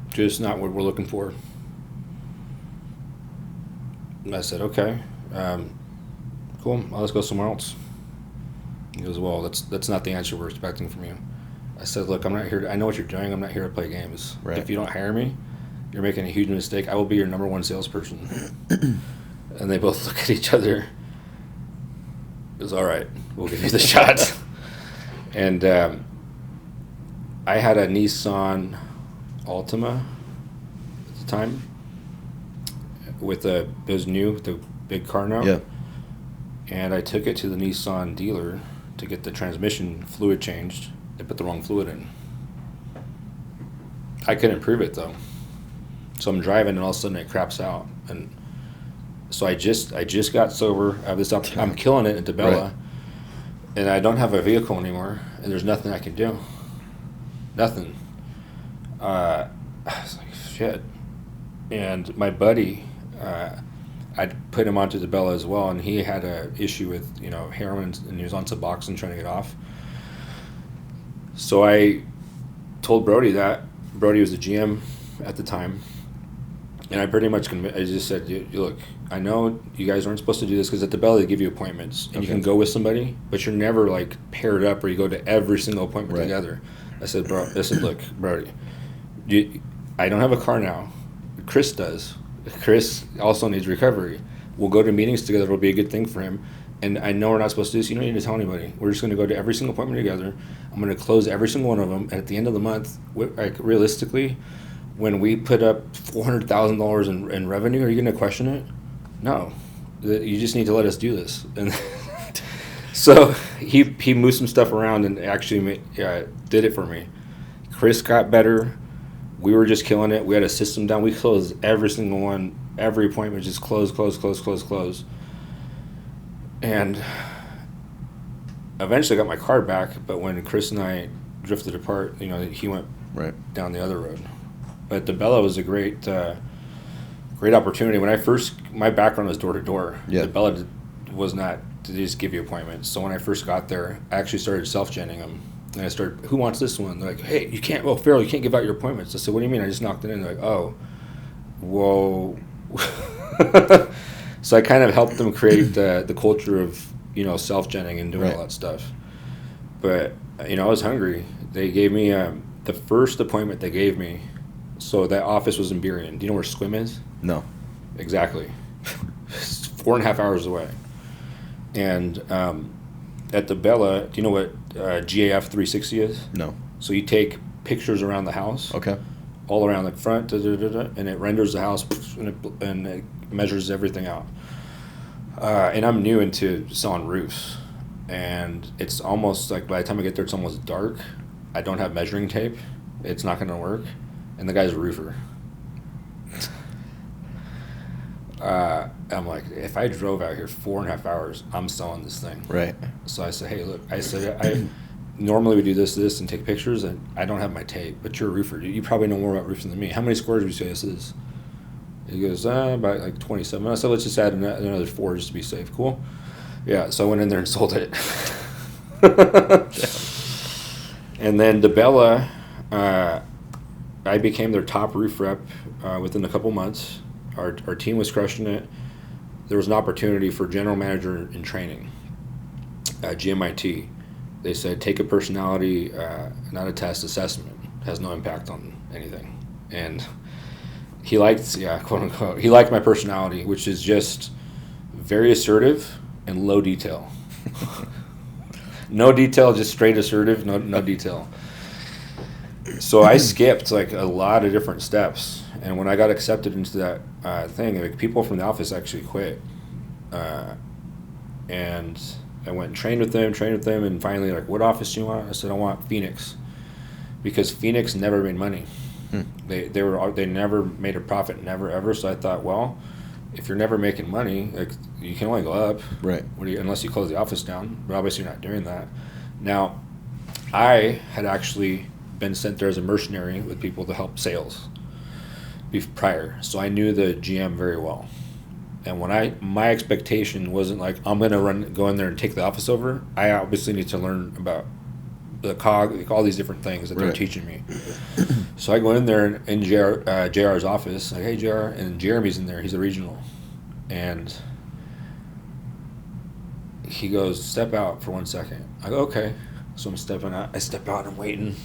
just not what we're looking for. And I said, okay, cool. Well, let's go somewhere else. He goes, well, that's not the answer we're expecting from you. I said, look, I'm not here I know what you're doing. I'm not here to play games. Right. If you don't hire me, you're making a huge mistake. I will be your number one salesperson. And they both look at each other. It was all right. We'll give you the shot. And I had a Nissan Altima at the time. It was new, the big car now. Yeah. And I took it to the Nissan dealer to get the transmission fluid changed. They put the wrong fluid in. I couldn't prove it though. So I'm driving and all of a sudden it craps out. And so I just got sober. I have this I'm killing it at DeBella. Right. And I don't have a vehicle anymore, and there's nothing I can do. Nothing. I was like, shit. And my buddy, I'd put him onto DeBella as well, and he had a issue with heroin, and he was on Suboxone trying to get off. So I told Brody that. Brody was the GM at the time, and I pretty much I just said, look, I know you guys aren't supposed to do this because at DeBella they give you appointments, and you can go with somebody, but you're never like paired up or you go to every single appointment together. I said, look, Brody, I don't have a car now. Chris does. Chris also needs recovery. We'll go to meetings together. It'll be a good thing for him. And I know we're not supposed to do this. You don't need to tell anybody. We're just going to go to every single appointment together. I'm going to close every single one of them. And at the end of the month, like realistically, when we put up $400,000 in revenue, are you going to question it? No. You just need to let us do this. And so he moved some stuff around and actually did it for me. Chris got better. We were just killing it. We had a system down. We closed every single one. Every appointment just close. And eventually I got my car back, but when Chris and I drifted apart, he went down the other road. But DeBella was a great opportunity. My background was door to door. DeBella was not to just give you appointments. So when I first got there, I actually started self-genning them. And I started, who wants this one? They're like, hey, you can't, Farrell, you can't give out your appointments. I said, what do you mean? I just knocked it in. They're like, oh, whoa. So I kind of helped them create the culture of, self-genning and doing all that stuff. But, I was hungry. They gave me the first appointment they gave me. So that office was in Burien. Do you know where Squim is? No. Exactly. 4.5 hours away. And at the Bella, do you know what GAF 360 is? No. So you take pictures around the house. Okay. All around the front, and it renders the house, and it measures everything out. And I'm new into selling roofs, and it's almost like by the time I get there, it's almost dark. I don't have measuring tape. It's not going to work. And the guy's a roofer. I'm like, if I drove out here 4.5 hours, I'm selling this thing. Right. So I said, hey, look, I normally we do this, and take pictures, and I don't have my tape, but you're a roofer. You probably know more about roofing than me. How many squares would you say this is? He goes, about like 27. I said, let's just add another 4 just to be safe. Cool. Yeah, so I went in there and sold it. And then DeBella, I became their top roof rep within a couple months. Our team was crushing it. There was an opportunity for general manager in training at GMIT. They said, take a personality, not a test assessment. It has no impact on anything. And he liked, quote unquote, he liked my personality, which is just very assertive and low detail. No detail, just straight assertive, no detail. So I skipped like a lot of different steps. And when I got accepted into that thing, like, people from the office actually quit. And I went and trained with them, and finally, like, what office do you want? I said, I want Phoenix. Because Phoenix never made money. They never made a profit, never ever. So I thought, well, if you're never making money, like, you can only go up, right? Unless you close the office down. But obviously, you're not doing that. Now, I had actually been sent there as a mercenary with people to help sales prior, so I knew the GM very well. And my expectation wasn't like, I'm gonna go in there and take the office over. I obviously need to learn about the cog, like, all these different things that they're teaching me. So I go in there in JR's office, like, hey JR, and Jeremy's in there. He's a regional, and he goes, step out for 1 second. I go, okay. So I'm stepping out. I step out and I'm waiting,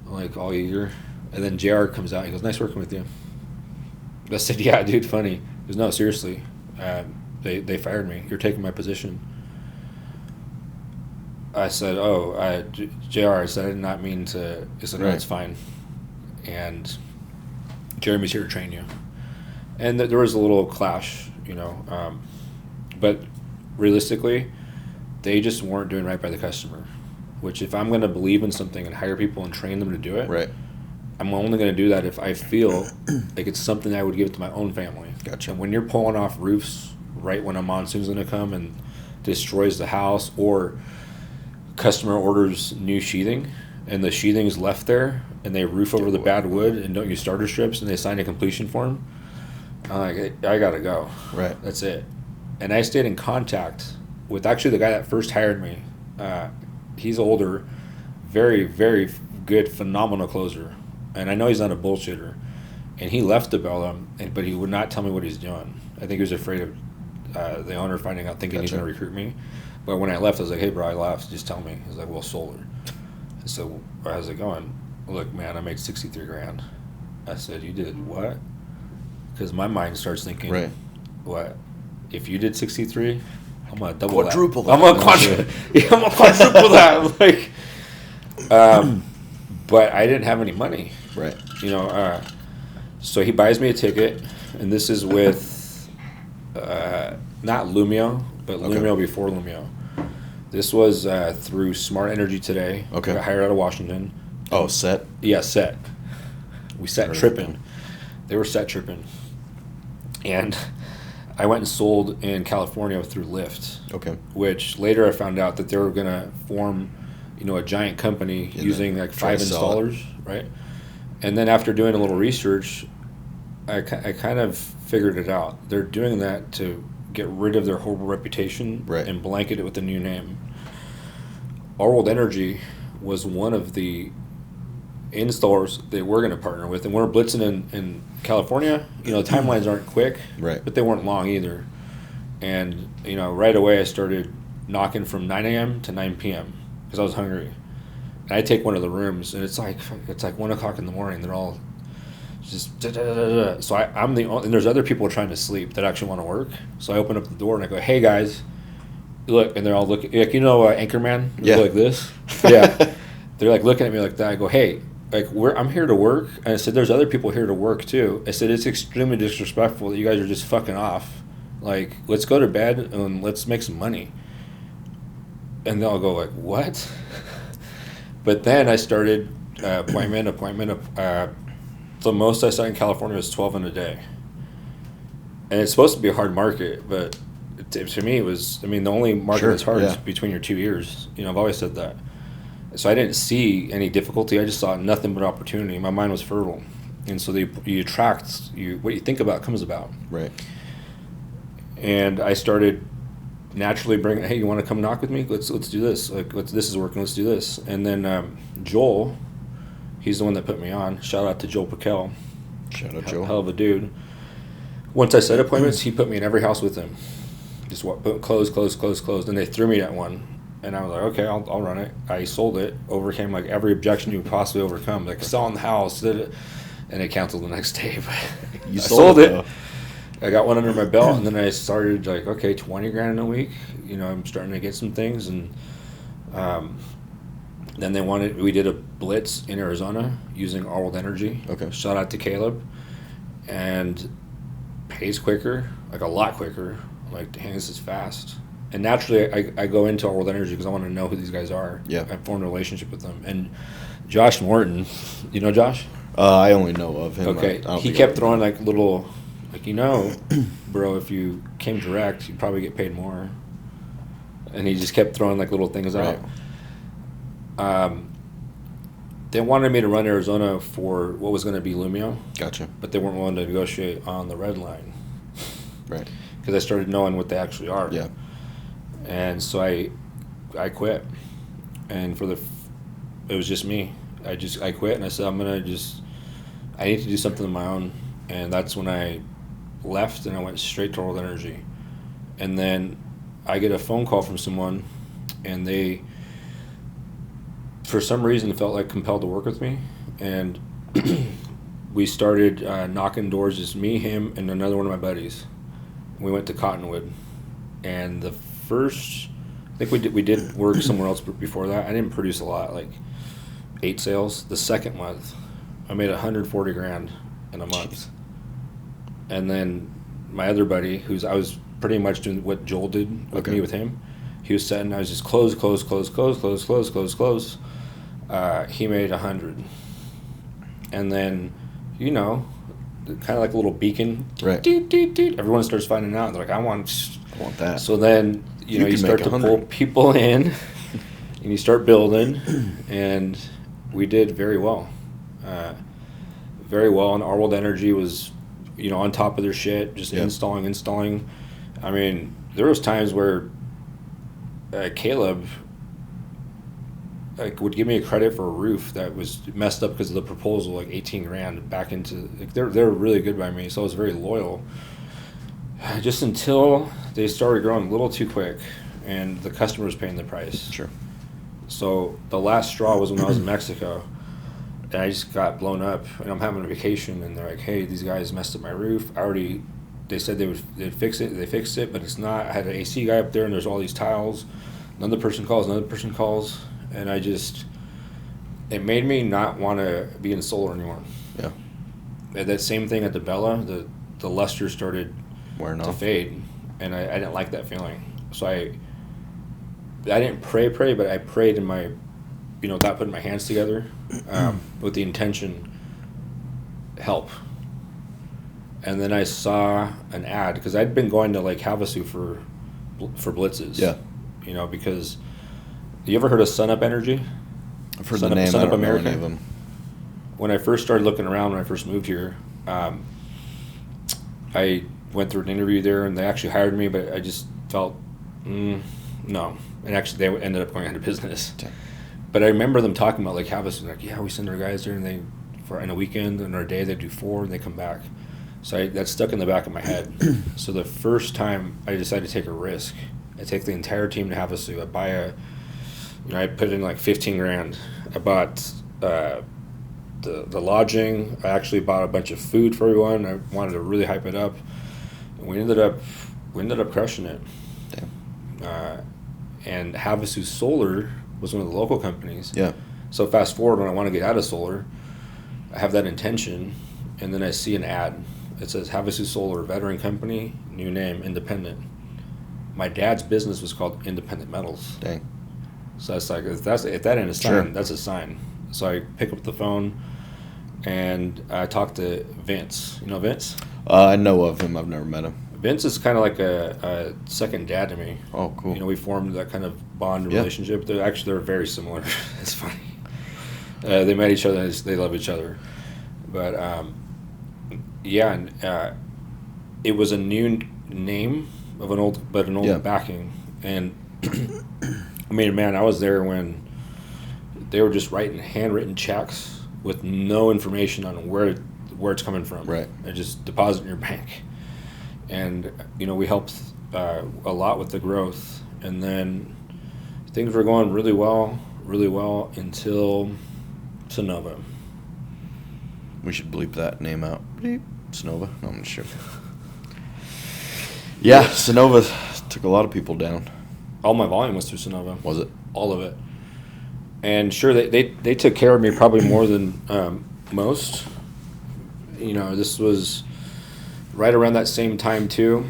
like, all eager. And then JR comes out. He goes, nice working with you. I said, yeah, dude, funny. He goes, no, seriously. They fired me. You're taking my position. I said, JR, I said, I did not mean to. He said, no, it's fine. And Jeremy's here to train you. And there was a little clash, but realistically, they just weren't doing right by the customer. Which, if I'm going to believe in something and hire people and train them to do it, right, I'm only going to do that if I feel like it's something I would give to my own family. Gotcha. And when you're pulling off roofs right when a monsoon's going to come and destroys the house, or customer orders new sheathing and the sheathing's left there and they roof over the bad wood and don't use starter strips and they sign a completion form, I'm like, I got to go. Right. That's it. And I stayed in contact with actually the guy that first hired me. He's older, very, very good, phenomenal closer. And I know he's not a bullshitter. And he left DeBella, but he would not tell me what he's doing. I think he was afraid of the owner finding out, thinking he's going to recruit me. But when I left, I was like, hey, bro, I left. Just tell me. He's like, well, solar. I said, how's it going? Look, man, I made $63,000. I said, you did what? Because my mind starts thinking, right, what? If you did 63, I'm gonna double quadruple that. I'm gonna quadruple that. Like, but I didn't have any money. Right. So he buys me a ticket, and this is with not Lumio, but Lumio before Lumio. This was through Smart Energy Today. Okay. I got hired out of Washington. Oh, set? Yeah, set. We set tripping. They were set tripping. And I went and sold in California through Lyft. Okay. Which later I found out that they were going to form, a giant company using like 5 installers, right? And then after doing a little research, I kind of figured it out. They're doing that to get rid of their horrible reputation and blanket it with a new name. Our World Energy was one of the installers they were going to partner with, and we're blitzing in California. The timelines aren't quick, but they weren't long either. And right away I started knocking from 9 a.m. to 9 p.m. because I was hungry. And I take one of the rooms, and it's like 1 o'clock in the morning. They're all just da-da-da-da-da. So I'm the only, and there's other people trying to sleep that actually want to work. So I open up the door and I go, "Hey guys, look!" And they're all looking, like Anchorman, like this. Yeah, they're like looking at me like that. I go, "Hey, like I'm here to work." And I said, "There's other people here to work too." I said, "It's extremely disrespectful that you guys are just fucking off. Like, let's go to bed and let's make some money." And they'll go like, "What?" But then I started appointment. The most I saw in California was 12 in a day. And it's supposed to be a hard market, but to me it was, the only market that's hard is between your 2 ears. I've always said that. So I didn't see any difficulty. I just saw nothing but opportunity. My mind was fertile. And so you attract, what you think about comes about. Right. And I started naturally bringing, hey, you want to come knock with me? Let's do this. Like, this is working. Let's do this. And then Joel, he's the one that put me on. Shout out to Joel Piquel. Shout out Joel. Hell of a dude. Once I set appointments, he put me in every house with him. Just close. And they threw me at one. And I was like, okay, I'll run it. I sold it, overcame like every objection you would possibly overcome, like selling the house, did it, and it canceled the next day. But You I sold it. Though. I got one under my belt, and then I started like, okay, $20,000 in a week. I'm starting to get some things, and then we did a blitz in Arizona using Our World Energy. Okay. Shout out to Caleb, and pays quicker, like a lot quicker. I'm like, dang, this is fast. And naturally, I go into Our World Energy because I want to know who these guys are. Yeah. I formed a relationship with them. And Josh Morton, you know Josh? I only know of him. Okay. He kept throwing like little, like, bro, if you came direct, you'd probably get paid more. And he just kept throwing like little things out. They wanted me to run Arizona for what was going to be Lumio. Gotcha. But they weren't willing to negotiate on the red line. Right. Because I started knowing what they actually are. Yeah. And so I quit, and it was just me. I quit, and I said I need to do something of my own, and that's when I left and I went straight to World Energy, and then I get a phone call from someone, and they, for some reason, felt like compelled to work with me, and we started knocking doors, just me, him, and another one of my buddies. We went to Cottonwood, and I think we did work somewhere else before that. I didn't produce a lot, like 8 sales. The second month, I made $140,000 in a month. Jeez. And then my other buddy, I was pretty much doing what Joel did with me with him. He was setting, I was just close. He made 100, and then kind of like a little beacon. Right. Doot, doot, doot. Everyone starts finding out. They're like, I want that. So then you start to pull people in, and you start building, and we did very well. And Our World Energy was, on top of their shit, just installing. I mean, there was times where Caleb would give me a credit for a roof that was messed up because of the proposal, like $18,000 back into. They were really good by me, so I was very loyal. Just until they started growing a little too quick, and the customer was paying the price. Sure. So the last straw was when I was in Mexico, and I just got blown up, and I'm having a vacation, and they're like, "Hey, these guys messed up my roof. They said they'd fix it. They fixed it, but it's not. I had an AC guy up there, and there's all these tiles. Another person calls, and it made me not want to be in solar anymore. Yeah. And that same thing at the Bella, the luster started wearing to off, fade, and I didn't like that feeling. So I didn't pray, but I prayed in my, without putting my hands together, with the intention, help. And then I saw an ad, because I'd been going to Lake Havasu for blitzes. Yeah. Because, you ever heard of Sun Up Energy? I've heard the name. I don't know any of them. When I first started looking around, when I first moved here, I went through an interview there, and they actually hired me, but I just felt, no. And actually, they ended up going out of business. Okay. But I remember them talking about Lake Havasu, like, yeah, we send our guys there, and in a weekend, and a day, they do 4, and they come back. So that stuck in the back of my head. So the first time I decided to take a risk, I take the entire team to Havasu. I buy I put in like $15,000. I bought the lodging. I actually bought a bunch of food for everyone. I wanted to really hype it up. And we ended up crushing it. Damn. And Havasu Solar was one of the local companies. Yeah. So fast forward, when I want to get out of solar, I have that intention, and then I see an ad. It says Havasu Solar, veteran company, new name, independent. My dad's business was called Independent Metals. Dang. So that's like, if that ain't a sign, sure. That's a sign. So I pick up the phone, and I talk to Vince. You know Vince? I know of him. I've never met him. Vince is kind of like a second dad to me. Oh, cool. We formed that kind of bond relationship. They're very similar. It's funny. They met each other. They love each other. But yeah, and it was a new name of an old backing, and I mean, man, I was there when they were just writing handwritten checks with no information on where it's coming from. Right. And just deposit in your bank. And we helped a lot with the growth, and then things were going really well until Sonova. We should bleep that name out. Bleep. Sonova. No, I'm not sure. Yeah, Sonova took a lot of people down. All my volume was through Sonova. Was it? All of it. And sure, they took care of me probably more than most. This was right around that same time too.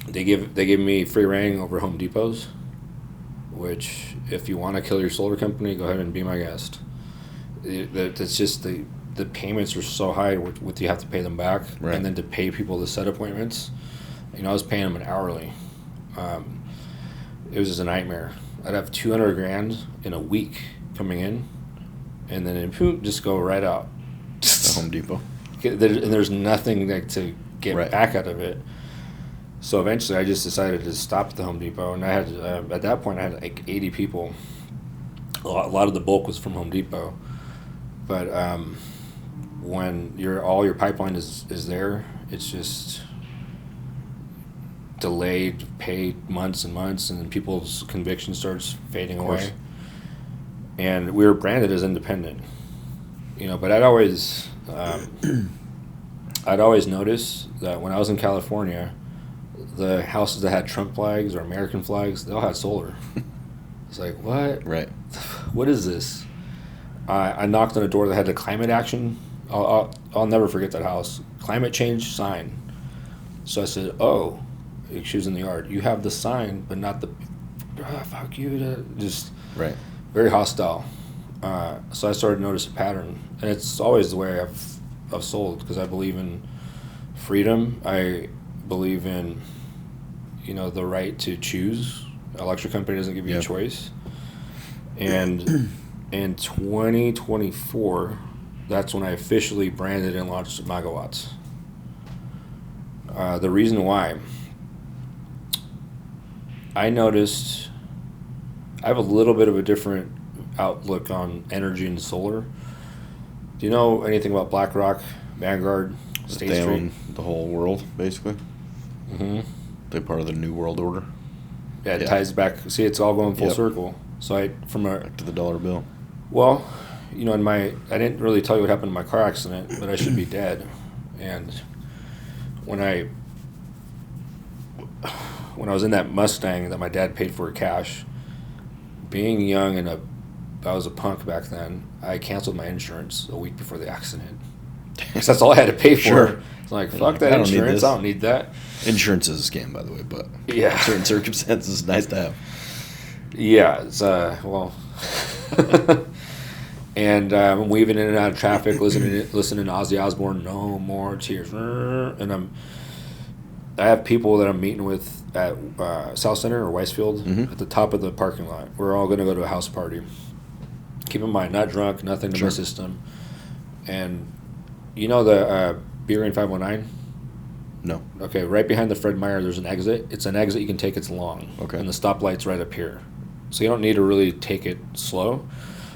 They gave me free reign over Home Depots, which if you want to kill your solar company, go ahead and be my guest. It's just the payments are so high with you have to pay them back, right. And then to pay people to set appointments. I was paying them an hourly. It was just a nightmare. I'd have $200,000 in a week coming in, and then just go right out. The Home Depot. And there's nothing to get right. back out of it. So eventually, I just decided to stop at the Home Depot, and I had at that point I had like 80 people. A lot of the bulk was from Home Depot, but when all your pipeline is there, it's just delayed, paid months and months, and then people's conviction starts fading away. And we were branded as independent, but I'd always noticed that when I was in California, the houses that had Trump flags or American flags, they all had solar. It's like, what? Right. What is this? I knocked on a door that had a climate action. I'll never forget that house. Climate change sign. So I said, oh, she was in the yard. You have the sign, but not the, fuck you. Just right. Very hostile. So I started to notice a pattern. And it's always the way I've sold, because I believe in freedom. I believe in, the right to choose. An electric company doesn't give you a choice. And in 2024, that's when I officially branded and launched Megawatts. The reason why, I noticed I have a little bit of a different outlook on energy and solar. Do you know anything about BlackRock, Vanguard, State They Street? own the whole world, basically. Mm-hmm. They're part of the New World Order. Yeah, it ties back. See, it's all going full Yep. circle. So Back to the dollar bill. Well, I didn't really tell you what happened in my car accident, but I should be dead. And when I was in that Mustang that my dad paid for cash, being young and I was a punk back then, I canceled my insurance a week before the accident. Because that's all I had to pay for. Sure. It's like, fuck that insurance, I don't need that. Insurance is a scam, by the way, but yeah, in certain circumstances, it's nice to have. Yeah, it's, and I'm weaving in and out of traffic, listening to Ozzy Osbourne, No More Tears. And I have people that I'm meeting with at South Center or Weisfield at the top of the parking lot. We're all going to go to a house party. Keep in mind, not drunk, nothing to my system. And the Beer 519? No. Okay, right behind the Fred Meyer, there's an exit. It's an exit you can take, it's long. Okay. And the stoplight's right up here. So you don't need to really take it slow.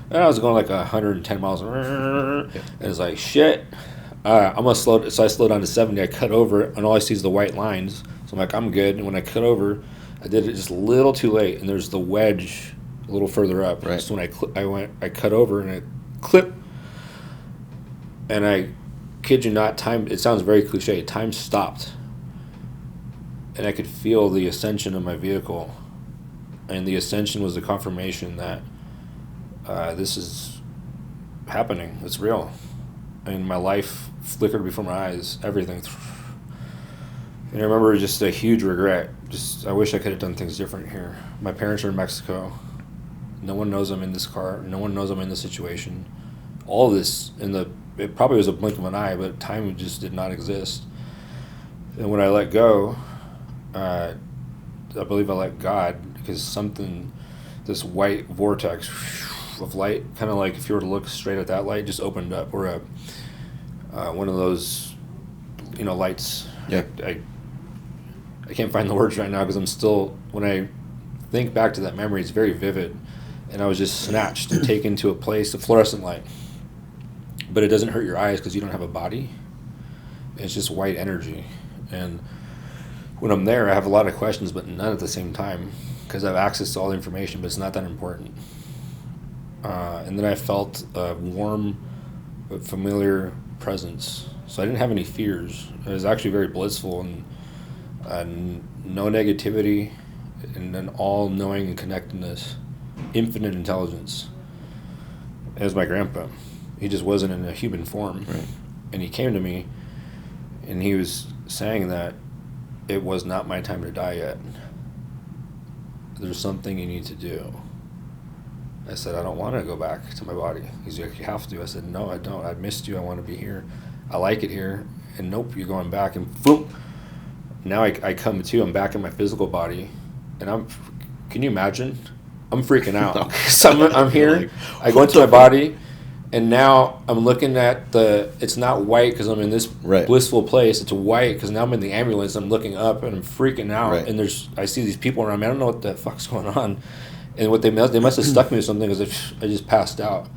And I was going like 110 miles. And it's like, shit. I'm going to slow. So I slowed down to 70. I cut over, and all I see is the white lines. So I'm like, I'm good. And when I cut over, I did it just a little too late. And there's the wedge a little further up. Right. So when I cut over, and I clip. And I kid you not, it sounds very cliche. Time stopped. And I could feel the ascension of my vehicle. And the ascension was the confirmation that this is happening. It's real. And my life flickered before my eyes. Everything. And I remember just a huge regret. I wish I could have done things different here. My parents are in Mexico. No one knows I'm in this car. No one knows I'm in this situation. All of this, it probably was a blink of an eye, but time just did not exist. And when I let go, I believe I let God, because this white vortex of light, kind of like if you were to look straight at that light, just opened up. Or one of those, lights. Yeah. I can't find the words right now because I'm still, when I think back to that memory, it's very vivid. And I was just snatched and taken to a place, a fluorescent light. But it doesn't hurt your eyes because you don't have a body. It's just white energy. And when I'm there, I have a lot of questions, but none at the same time because I have access to all the information, but it's not that important. And then I felt a warm but familiar presence. So I didn't have any fears. It was actually very blissful and no negativity and an all-knowing and connectedness, infinite intelligence. It was my grandpa. He just wasn't in a human form. Right. And he came to me and he was saying that it was not my time to die yet. There's something you need to do. I said, I don't want to go back to my body. He's like, you have to. I said, no, I don't. I missed you. I want to be here. I like it here. And nope, you're going back. And boom. Now I come to. I'm back in my physical body. And can you imagine? I'm freaking out. So I'm here. I go into my body. And now I'm looking at it's not white because I'm in this blissful place. It's white because now I'm in the ambulance. I'm looking up and I'm freaking out. Right. And I see these people around me. I don't know what the fuck's going on. And what they must have stuck me with something because I just passed out.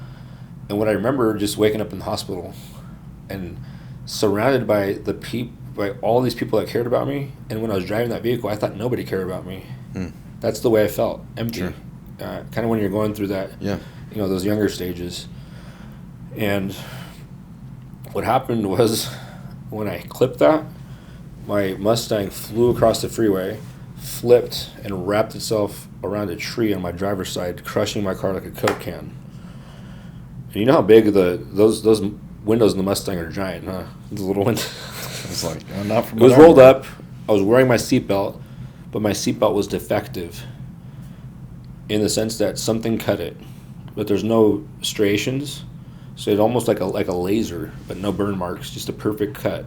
And what I remember just waking up in the hospital and surrounded by by all these people that cared about me. And when I was driving that vehicle, I thought nobody cared about me. That's the way I felt, empty. Sure. Kind of when you're going through that, those younger stages. And what happened was when I clipped that, my Mustang flew across the freeway, flipped, and wrapped itself around a tree on my driver's side, crushing my car like a Coke can. And you know how big those windows in the Mustang are giant, huh? The little windows. It's like, not from it was rolled up. I was wearing my seatbelt, but my seatbelt was defective in the sense that something cut it, but there's no striations. So it's almost like a laser, but no burn marks, just a perfect cut,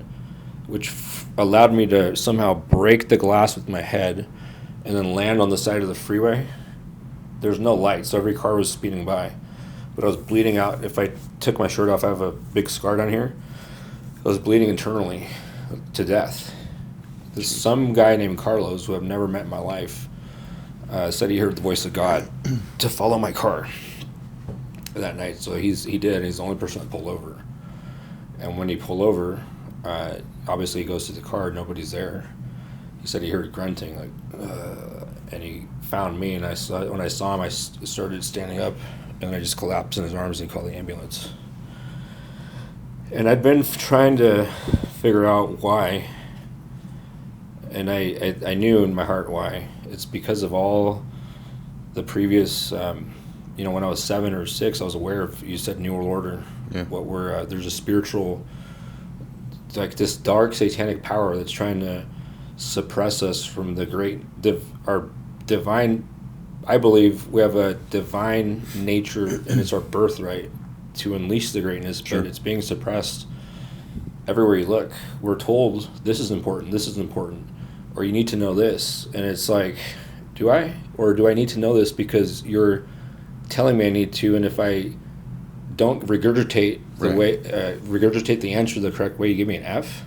which allowed me to somehow break the glass with my head and then land on the side of the freeway. There's no light, so every car was speeding by. But I was bleeding out. If I took my shirt off, I have a big scar down here. I was bleeding internally to death. There's some guy named Carlisle, who I've never met in my life, said he heard the voice of God to follow my car that night. So he did. He's the only person that pulled over. And when he pulled over, obviously he goes to the car. Nobody's there. He said he heard grunting, and he found me. And when I saw him, I started standing up, and I just collapsed in his arms and called the ambulance. And I'd been trying to figure out why, and I knew in my heart why. It's because of all the previous. When I was 7 or 6, I was aware of, you said New World Order. Yeah. There's a spiritual, like this dark satanic power that's trying to suppress us from the our divine. I believe we have a divine nature, and it's our birthright to unleash the greatness, but it's being suppressed everywhere you look. We're told this is important, or you need to know this, and it's like, do I? Or do I need to know this because you're telling me I need to, and if I don't regurgitate regurgitate the answer the correct way, you give me an F?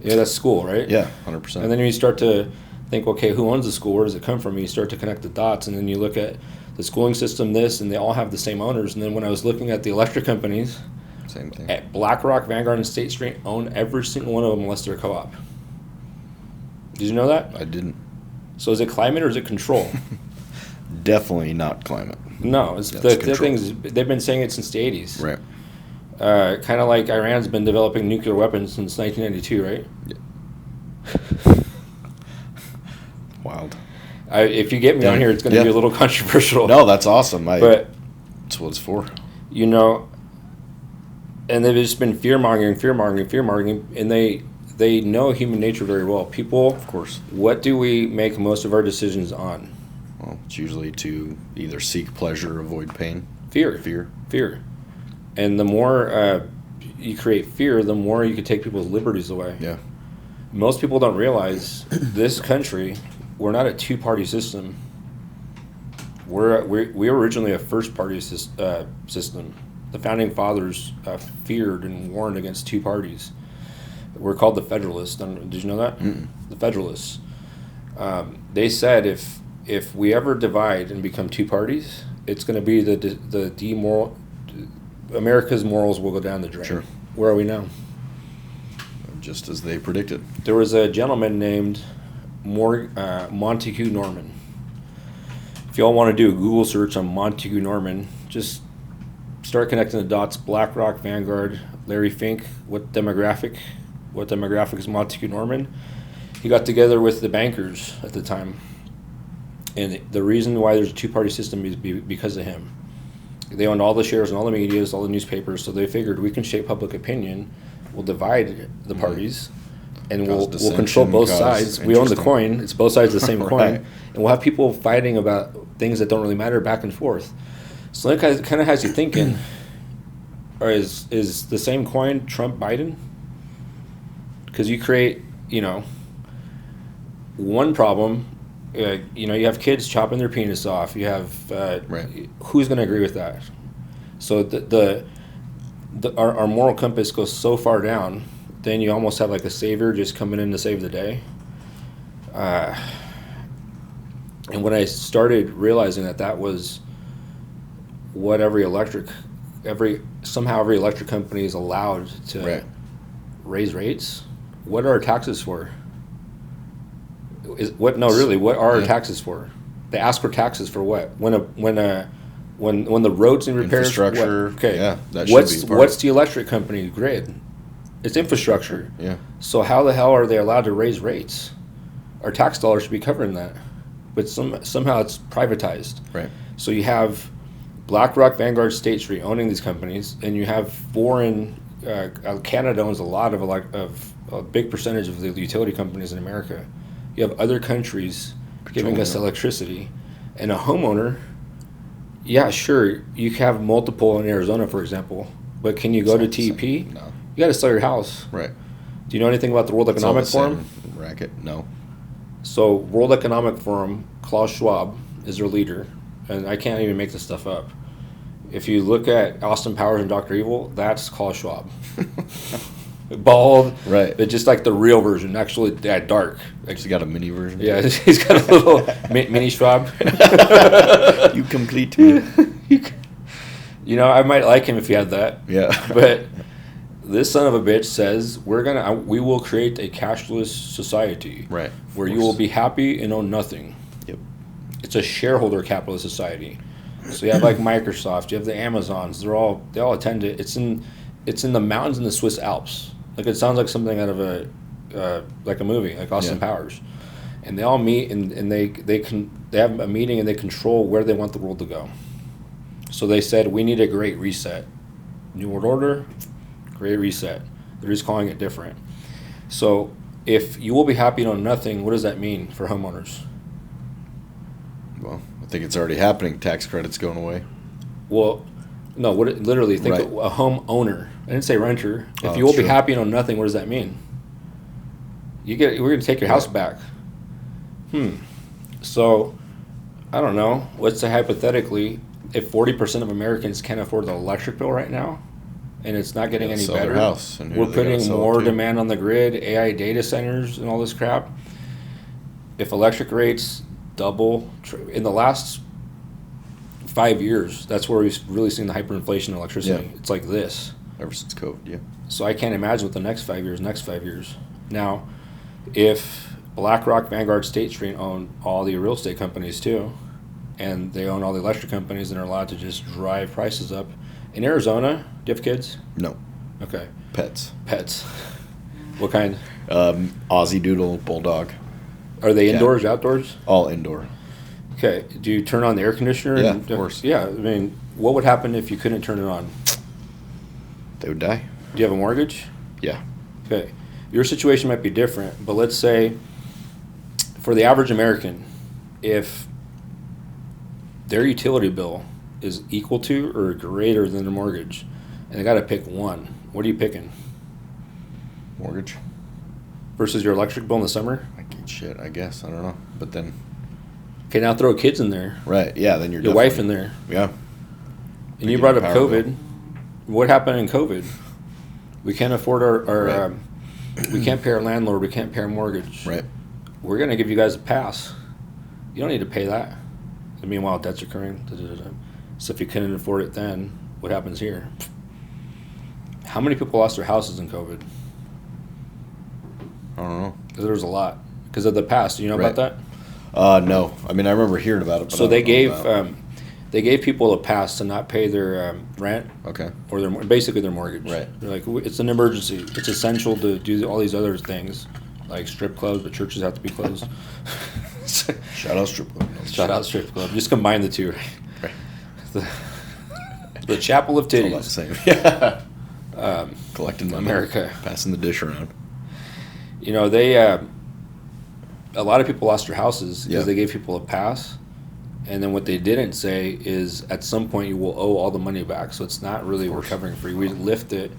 Yeah, that's school, right? Yeah, 100%. And then you start to think, okay, who owns the school? Where does it come from? And you start to connect the dots, and then you look at the schooling system, and they all have the same owners. And then when I was looking at the electric companies, same thing. At BlackRock, Vanguard, and State Street own every single one of them unless they're a co-op. Did you know that? I didn't. So is it climate or is it control? Definitely not climate. No, it's the things they've been saying it since the 80s. Right. Kind of like Iran's been developing nuclear weapons since 1992, right? Yeah. Wild. If you get me on here, it's going to be a little controversial. No, that's awesome. But that's what it's for. And they've just been fear-mongering, and they know human nature very well. People, of course. What do we make most of our decisions on? Well, it's usually to either seek pleasure or avoid pain. Fear. And the more you create fear, the more you can take people's liberties away. Yeah. Most people don't realize this country, we're not a two-party system. We were originally a first-party system. The founding fathers feared and warned against two parties. We're called the Federalists. Did you know that? The Federalists. They said if we ever divide and become two parties, it's going to be the demoral. America's morals will go down the drain. Sure. Where are we now? Just as they predicted. There was a gentleman named Montague Norman. If y'all want to do a Google search on Montague Norman, just start connecting the dots. BlackRock, Vanguard, Larry Fink. What demographic is Montague Norman? He got together with the bankers at the time, and the reason why there's a two-party system is because of him. They owned all the shares in all the medias, all the newspapers, so they figured we can shape public opinion. We'll divide the parties, and we'll control both sides. We own the coin; it's both sides of the same Right. coin, and we'll have people fighting about things that don't really matter back and forth. So that kind of has you thinking: or is the same coin Trump Biden? Because you create, one problem. You have kids chopping their penis off. You have Right. Who's going to agree with that? So our moral compass goes so far down, then you almost have like a savior just coming in to save the day. And when I started realizing that was what every electric company is allowed to Right. raise rates. What are our taxes for? What are our taxes for? They ask for taxes for what? When the roads and repairs, Infrastructure. Okay. Yeah, that should be part what's the electric company grid? It's infrastructure. Yeah. So how the hell are they allowed to raise rates? Our tax dollars should be covering that, but somehow it's privatized. Right. So you have BlackRock, Vanguard, State Street owning these companies, and you have foreign. Canada owns a big percentage of the utility companies in America. You have other countries giving us electricity, and a homeowner. Yeah, sure, you have multiple in Arizona, for example, but can you go to TEP? No. You got to sell your house. Right. Do you know anything about the World It's all Economic the same Forum? racket. No. So, World Economic Forum, Klaus Schwab is their leader, and I can't even make this stuff up. If you look at Austin Powers and Dr. Evil, that's Klaus Schwab. Bald, Right. but just like the real version, actually dark. He's got a mini version. Yeah, he's got a little mini Schwab. You complete me. I might like him if he had that. Yeah. But this son of a bitch says we will create a cashless society. Right. Where you will be happy and own nothing. Yep. It's a shareholder capitalist society. So you have like Microsoft, you have the Amazons. They all attend it. It's in the mountains in the Swiss Alps. Like it sounds like something out of a movie, like Austin Powers. And they all meet and they have a meeting and they control where they want the world to go. So they said we need a great reset, New World Order, great reset. They're just calling it different. So if you will be happy and own nothing, what does that mean for homeowners? Well, I think it's already happening. Tax credits going away. Well, no. Literally think Right. of a home owner. I didn't say renter. If Oh, you will true. be happy and own nothing, what does that mean? We're going to take your house back. So, I don't know. Let's say hypothetically, if 40% of Americans can't afford the electric bill right now, and it's not getting any Sell their better, house, and who we're do they gotta putting sell it more to? demand on the grid, AI data centers, and all this crap. If electric rates double in the last 5 years, that's where we've really seen the hyperinflation in electricity. Yeah. It's like this. Ever since COVID, yeah. So I can't imagine what the next 5 years. Now, if BlackRock, Vanguard, State Street own all the real estate companies too, and they own all the electric companies and are allowed to just drive prices up. In Arizona, do you have kids? No. Okay. Pets. What kind? Aussie Doodle, Bulldog. Are they Cat. indoors, outdoors? All indoor. Okay. Do you turn on the air conditioner? Yeah, of course. Yeah. I mean, what would happen if you couldn't turn it on? They would die. Do you have a mortgage? Yeah. Okay. Your situation might be different, but let's say for the average American, if their utility bill is equal to or greater than their mortgage, and they got to pick one, what are you picking? Mortgage. Versus your electric bill in the summer? Shit, I guess. I don't know. But then. Okay, now throw kids in there. Right. Yeah, then you're Your wife in there. Yeah. And you brought up Power COVID. bill. what happened in COVID? We can't afford our Right. we can't pay our landlord. We can't pay our mortgage. Right. We're going to give you guys a pass. You don't need to pay that. And meanwhile, debt's occurring. So if you couldn't afford it then, what happens here? How many people lost their houses in COVID? I don't know. Because there was a lot. Because of the past. Do you know Right. about that? No. I mean, I remember hearing about it. But So I don't know about- they gave people a pass to not pay their rent Okay. or basically their mortgage. Right. They're like, it's an emergency. It's essential to do all these other things, like strip clubs, but churches have to be closed. Shout out strip club. Shout out strip club. Just combine the two. Right. The chapel of All about the titties. same. Yeah. Collecting money. America. Passing the dish around. You know, they a lot of people lost their houses because Yeah. they gave people a pass. And then what they didn't say is at some point you will owe all the money back. So it's not really recovering free. We lift it.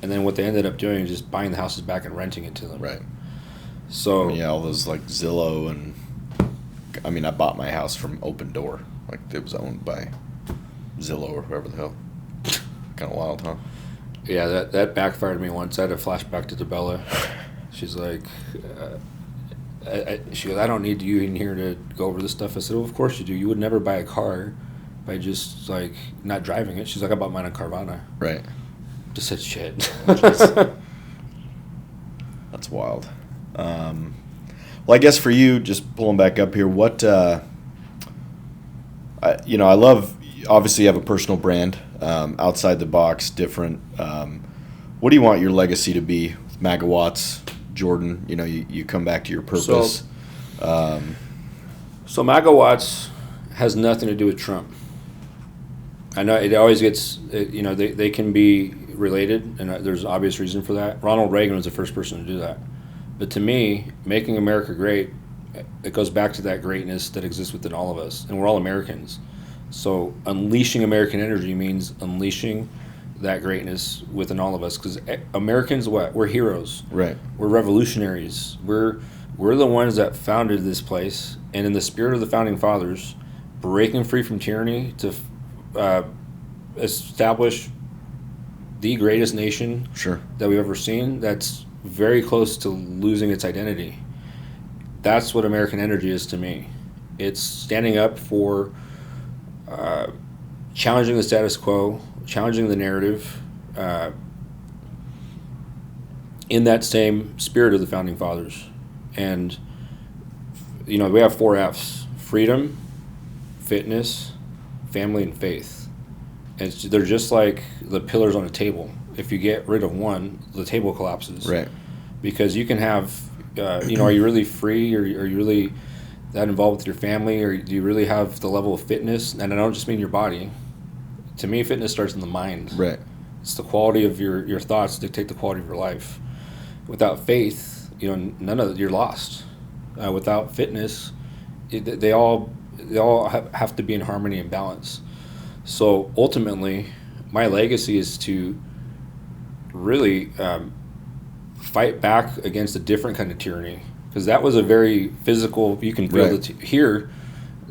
And then what they ended up doing is just buying the houses back and renting it to them. Right. So Yeah, all those like Zillow and I mean, I bought my house from Open Door. Like it was owned by Zillow or whoever the hell. Kind of wild, huh? yeah, that backfired me once. I had a flashback to Debella. She's like, she goes, I don't need you in here to go over this stuff. I said, well, of course you do. You would never buy a car by just like not driving it. She's like, I bought mine on Carvana. Right. Just said shit. That's wild. Well, I guess for you, just pulling back up here, what I love. Obviously, you have a personal brand, outside the box, different. What do you want your legacy to be? With Megawatts, Jordan. You know, you come back to your purpose. So Megawatts has nothing to do with Trump. I know it always gets, they can be related, and there's obvious reason for that. Ronald Reagan was the first person to do that. But to me, making America great, it goes back to that greatness that exists within all of us, and we're all Americans. So unleashing American energy means unleashing that greatness within all of us, because Americans, we're heroes. Right. We're revolutionaries. We're the ones that founded this place, and in the spirit of the founding fathers, breaking free from tyranny to establish the greatest nation Sure. that we've ever seen. That's very close to losing its identity. That's what American energy is to me. It's standing up for challenging the status quo, challenging the narrative, in that same spirit of the founding fathers. And we have 4 F's: freedom, fitness, family, and faith. And they're just like the pillars on a table. If you get rid of one, the table collapses. Right. Because you can have, are you really free, or are you really that involved with your family, or do you really have the level of fitness? And I don't just mean your body. To me, fitness starts in the mind. Right. It's the quality of your thoughts dictate the quality of your life. Without faith, none of it, you're lost. Without fitness, they all have to be in harmony and balance. So ultimately, my legacy is to really fight back against a different kind of tyranny, because that was a very physical. You can feel Right. it here.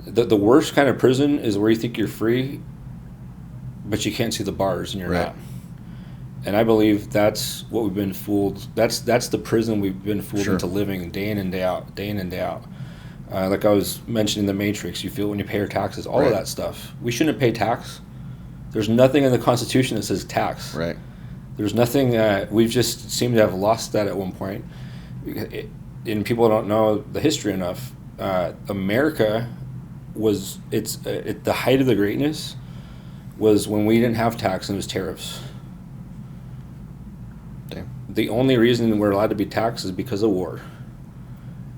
The worst kind of prison is where you think you're free, but you can't see the bars and you're Right. not. And I believe that's what we've been fooled. That's the prison we've been fooled Sure. into living day in and day out, day in and day out. Like I was mentioning the Matrix, you feel when you pay your taxes, all Right. of that stuff. We shouldn't pay tax. There's nothing in the Constitution that says tax. Right. There's nothing. We've just seemed to have lost that at one point. And people don't know the history enough. America was the height of the greatness was when we didn't have tax and it was tariffs. Damn. The only reason we're allowed to be taxed is because of war.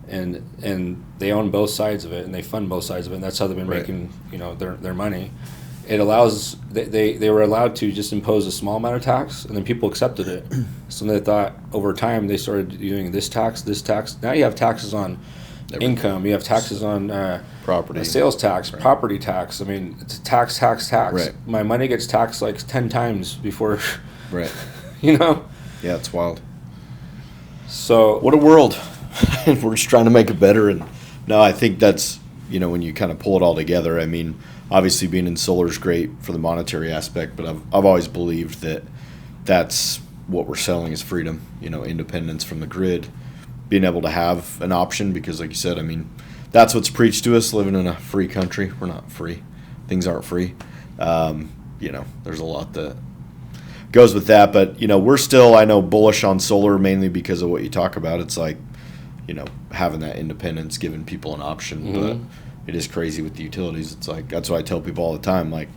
And they own both sides of it, and they fund both sides of it, and that's how they've been Right. making their money. It allows they were allowed to just impose a small amount of tax, and then people accepted it. So they thought over time they started doing this tax. Now you have taxes on Everything. income. You have taxes on Property. sales tax, Right. property tax. I mean, it's tax. Right. My money gets taxed like 10 times before, Right. Yeah, it's wild. So What a world. We're just trying to make it better. And no, I think that's, when you kind of pull it all together, I mean, obviously being in solar is great for the monetary aspect, but I've always believed that that's what we're selling is freedom, independence from the grid, being able to have an option, because like you said, I mean, that's what's preached to us, living in a free country. We're not free. Things aren't free. There's a lot that goes with that, but we're still, I know, bullish on solar, mainly because of what you talk about. It's like, having that independence, giving people an option. But it is crazy with the utilities. It's like, that's what I tell people all the time, like,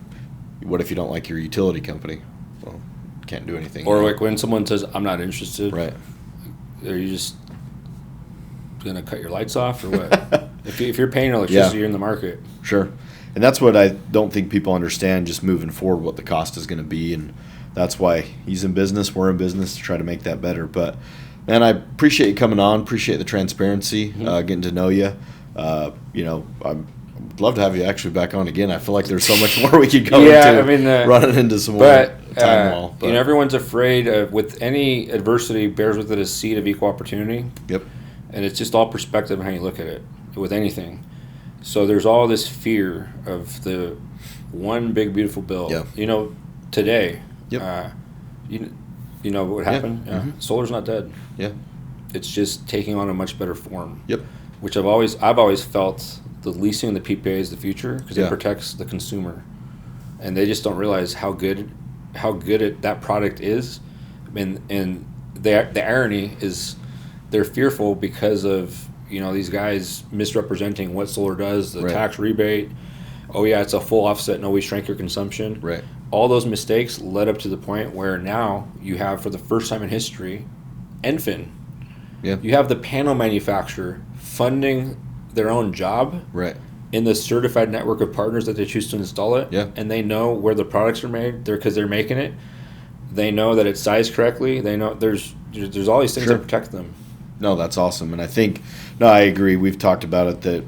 what if you don't like your utility company? Well, can't do anything. Or like when someone says, I'm not interested, right? Are you just gonna cut your lights off or what? if you're paying electricity, you're in the market. Sure. And that's what I don't think people understand, just moving forward, what the cost is going to be. And that's why he's in business, we're in business, to try to make that better. But, man, I appreciate you coming on, appreciate the transparency, getting to know you. I'd love to have you actually back on again. I feel like there's so much more we could go into, running into some more time wall. But everyone's afraid of, with any adversity, bears with it a seed of equal opportunity. Yep. And it's just all perspective on how you look at it with anything. So there's all this fear of the one big beautiful bill. Yeah. Today, yep. you know what happened? Yeah. Mm-hmm. Solar's not dead. Yeah. It's just taking on a much better form. Yep. Which I've always felt the leasing and the PPA is the future, because it protects the consumer, and they just don't realize how good that product is, and the irony is they're fearful because of these guys misrepresenting what solar does, the tax rebate. Oh yeah, it's a full offset. No, we shrank your consumption. Right. All those mistakes led up to the point where now you have, for the first time in history, ENFIN. Yeah. You have the panel manufacturer funding their own job. Right. In the certified network of partners that they choose to install it. Yeah. And they know where the products are made because they're making it. They know that it's sized correctly. They know there's all these things that protect them. No, that's awesome. And I agree. We've talked about it that,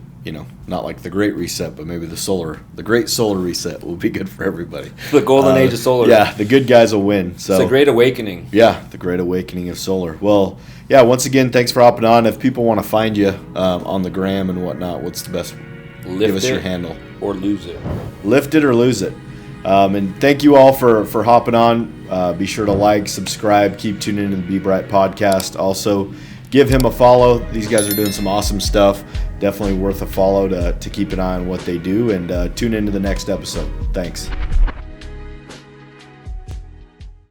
not like the Great Reset, but maybe the Great Solar Reset will be good for everybody. The golden age of solar. Yeah, the good guys will win. So it's a great awakening. Yeah, the great awakening of solar. Well, yeah, once again, thanks for hopping on. If people want to find you on the gram and whatnot, what's the best? Give us your handle. Or lose it. Lift it or lose it. And thank you all for hopping on. Be sure to like, subscribe, keep tuning into the Be Bright podcast. Also, give him a follow. These guys are doing some awesome stuff. Definitely worth a follow to keep an eye on what they do. And tune into the next episode. Thanks.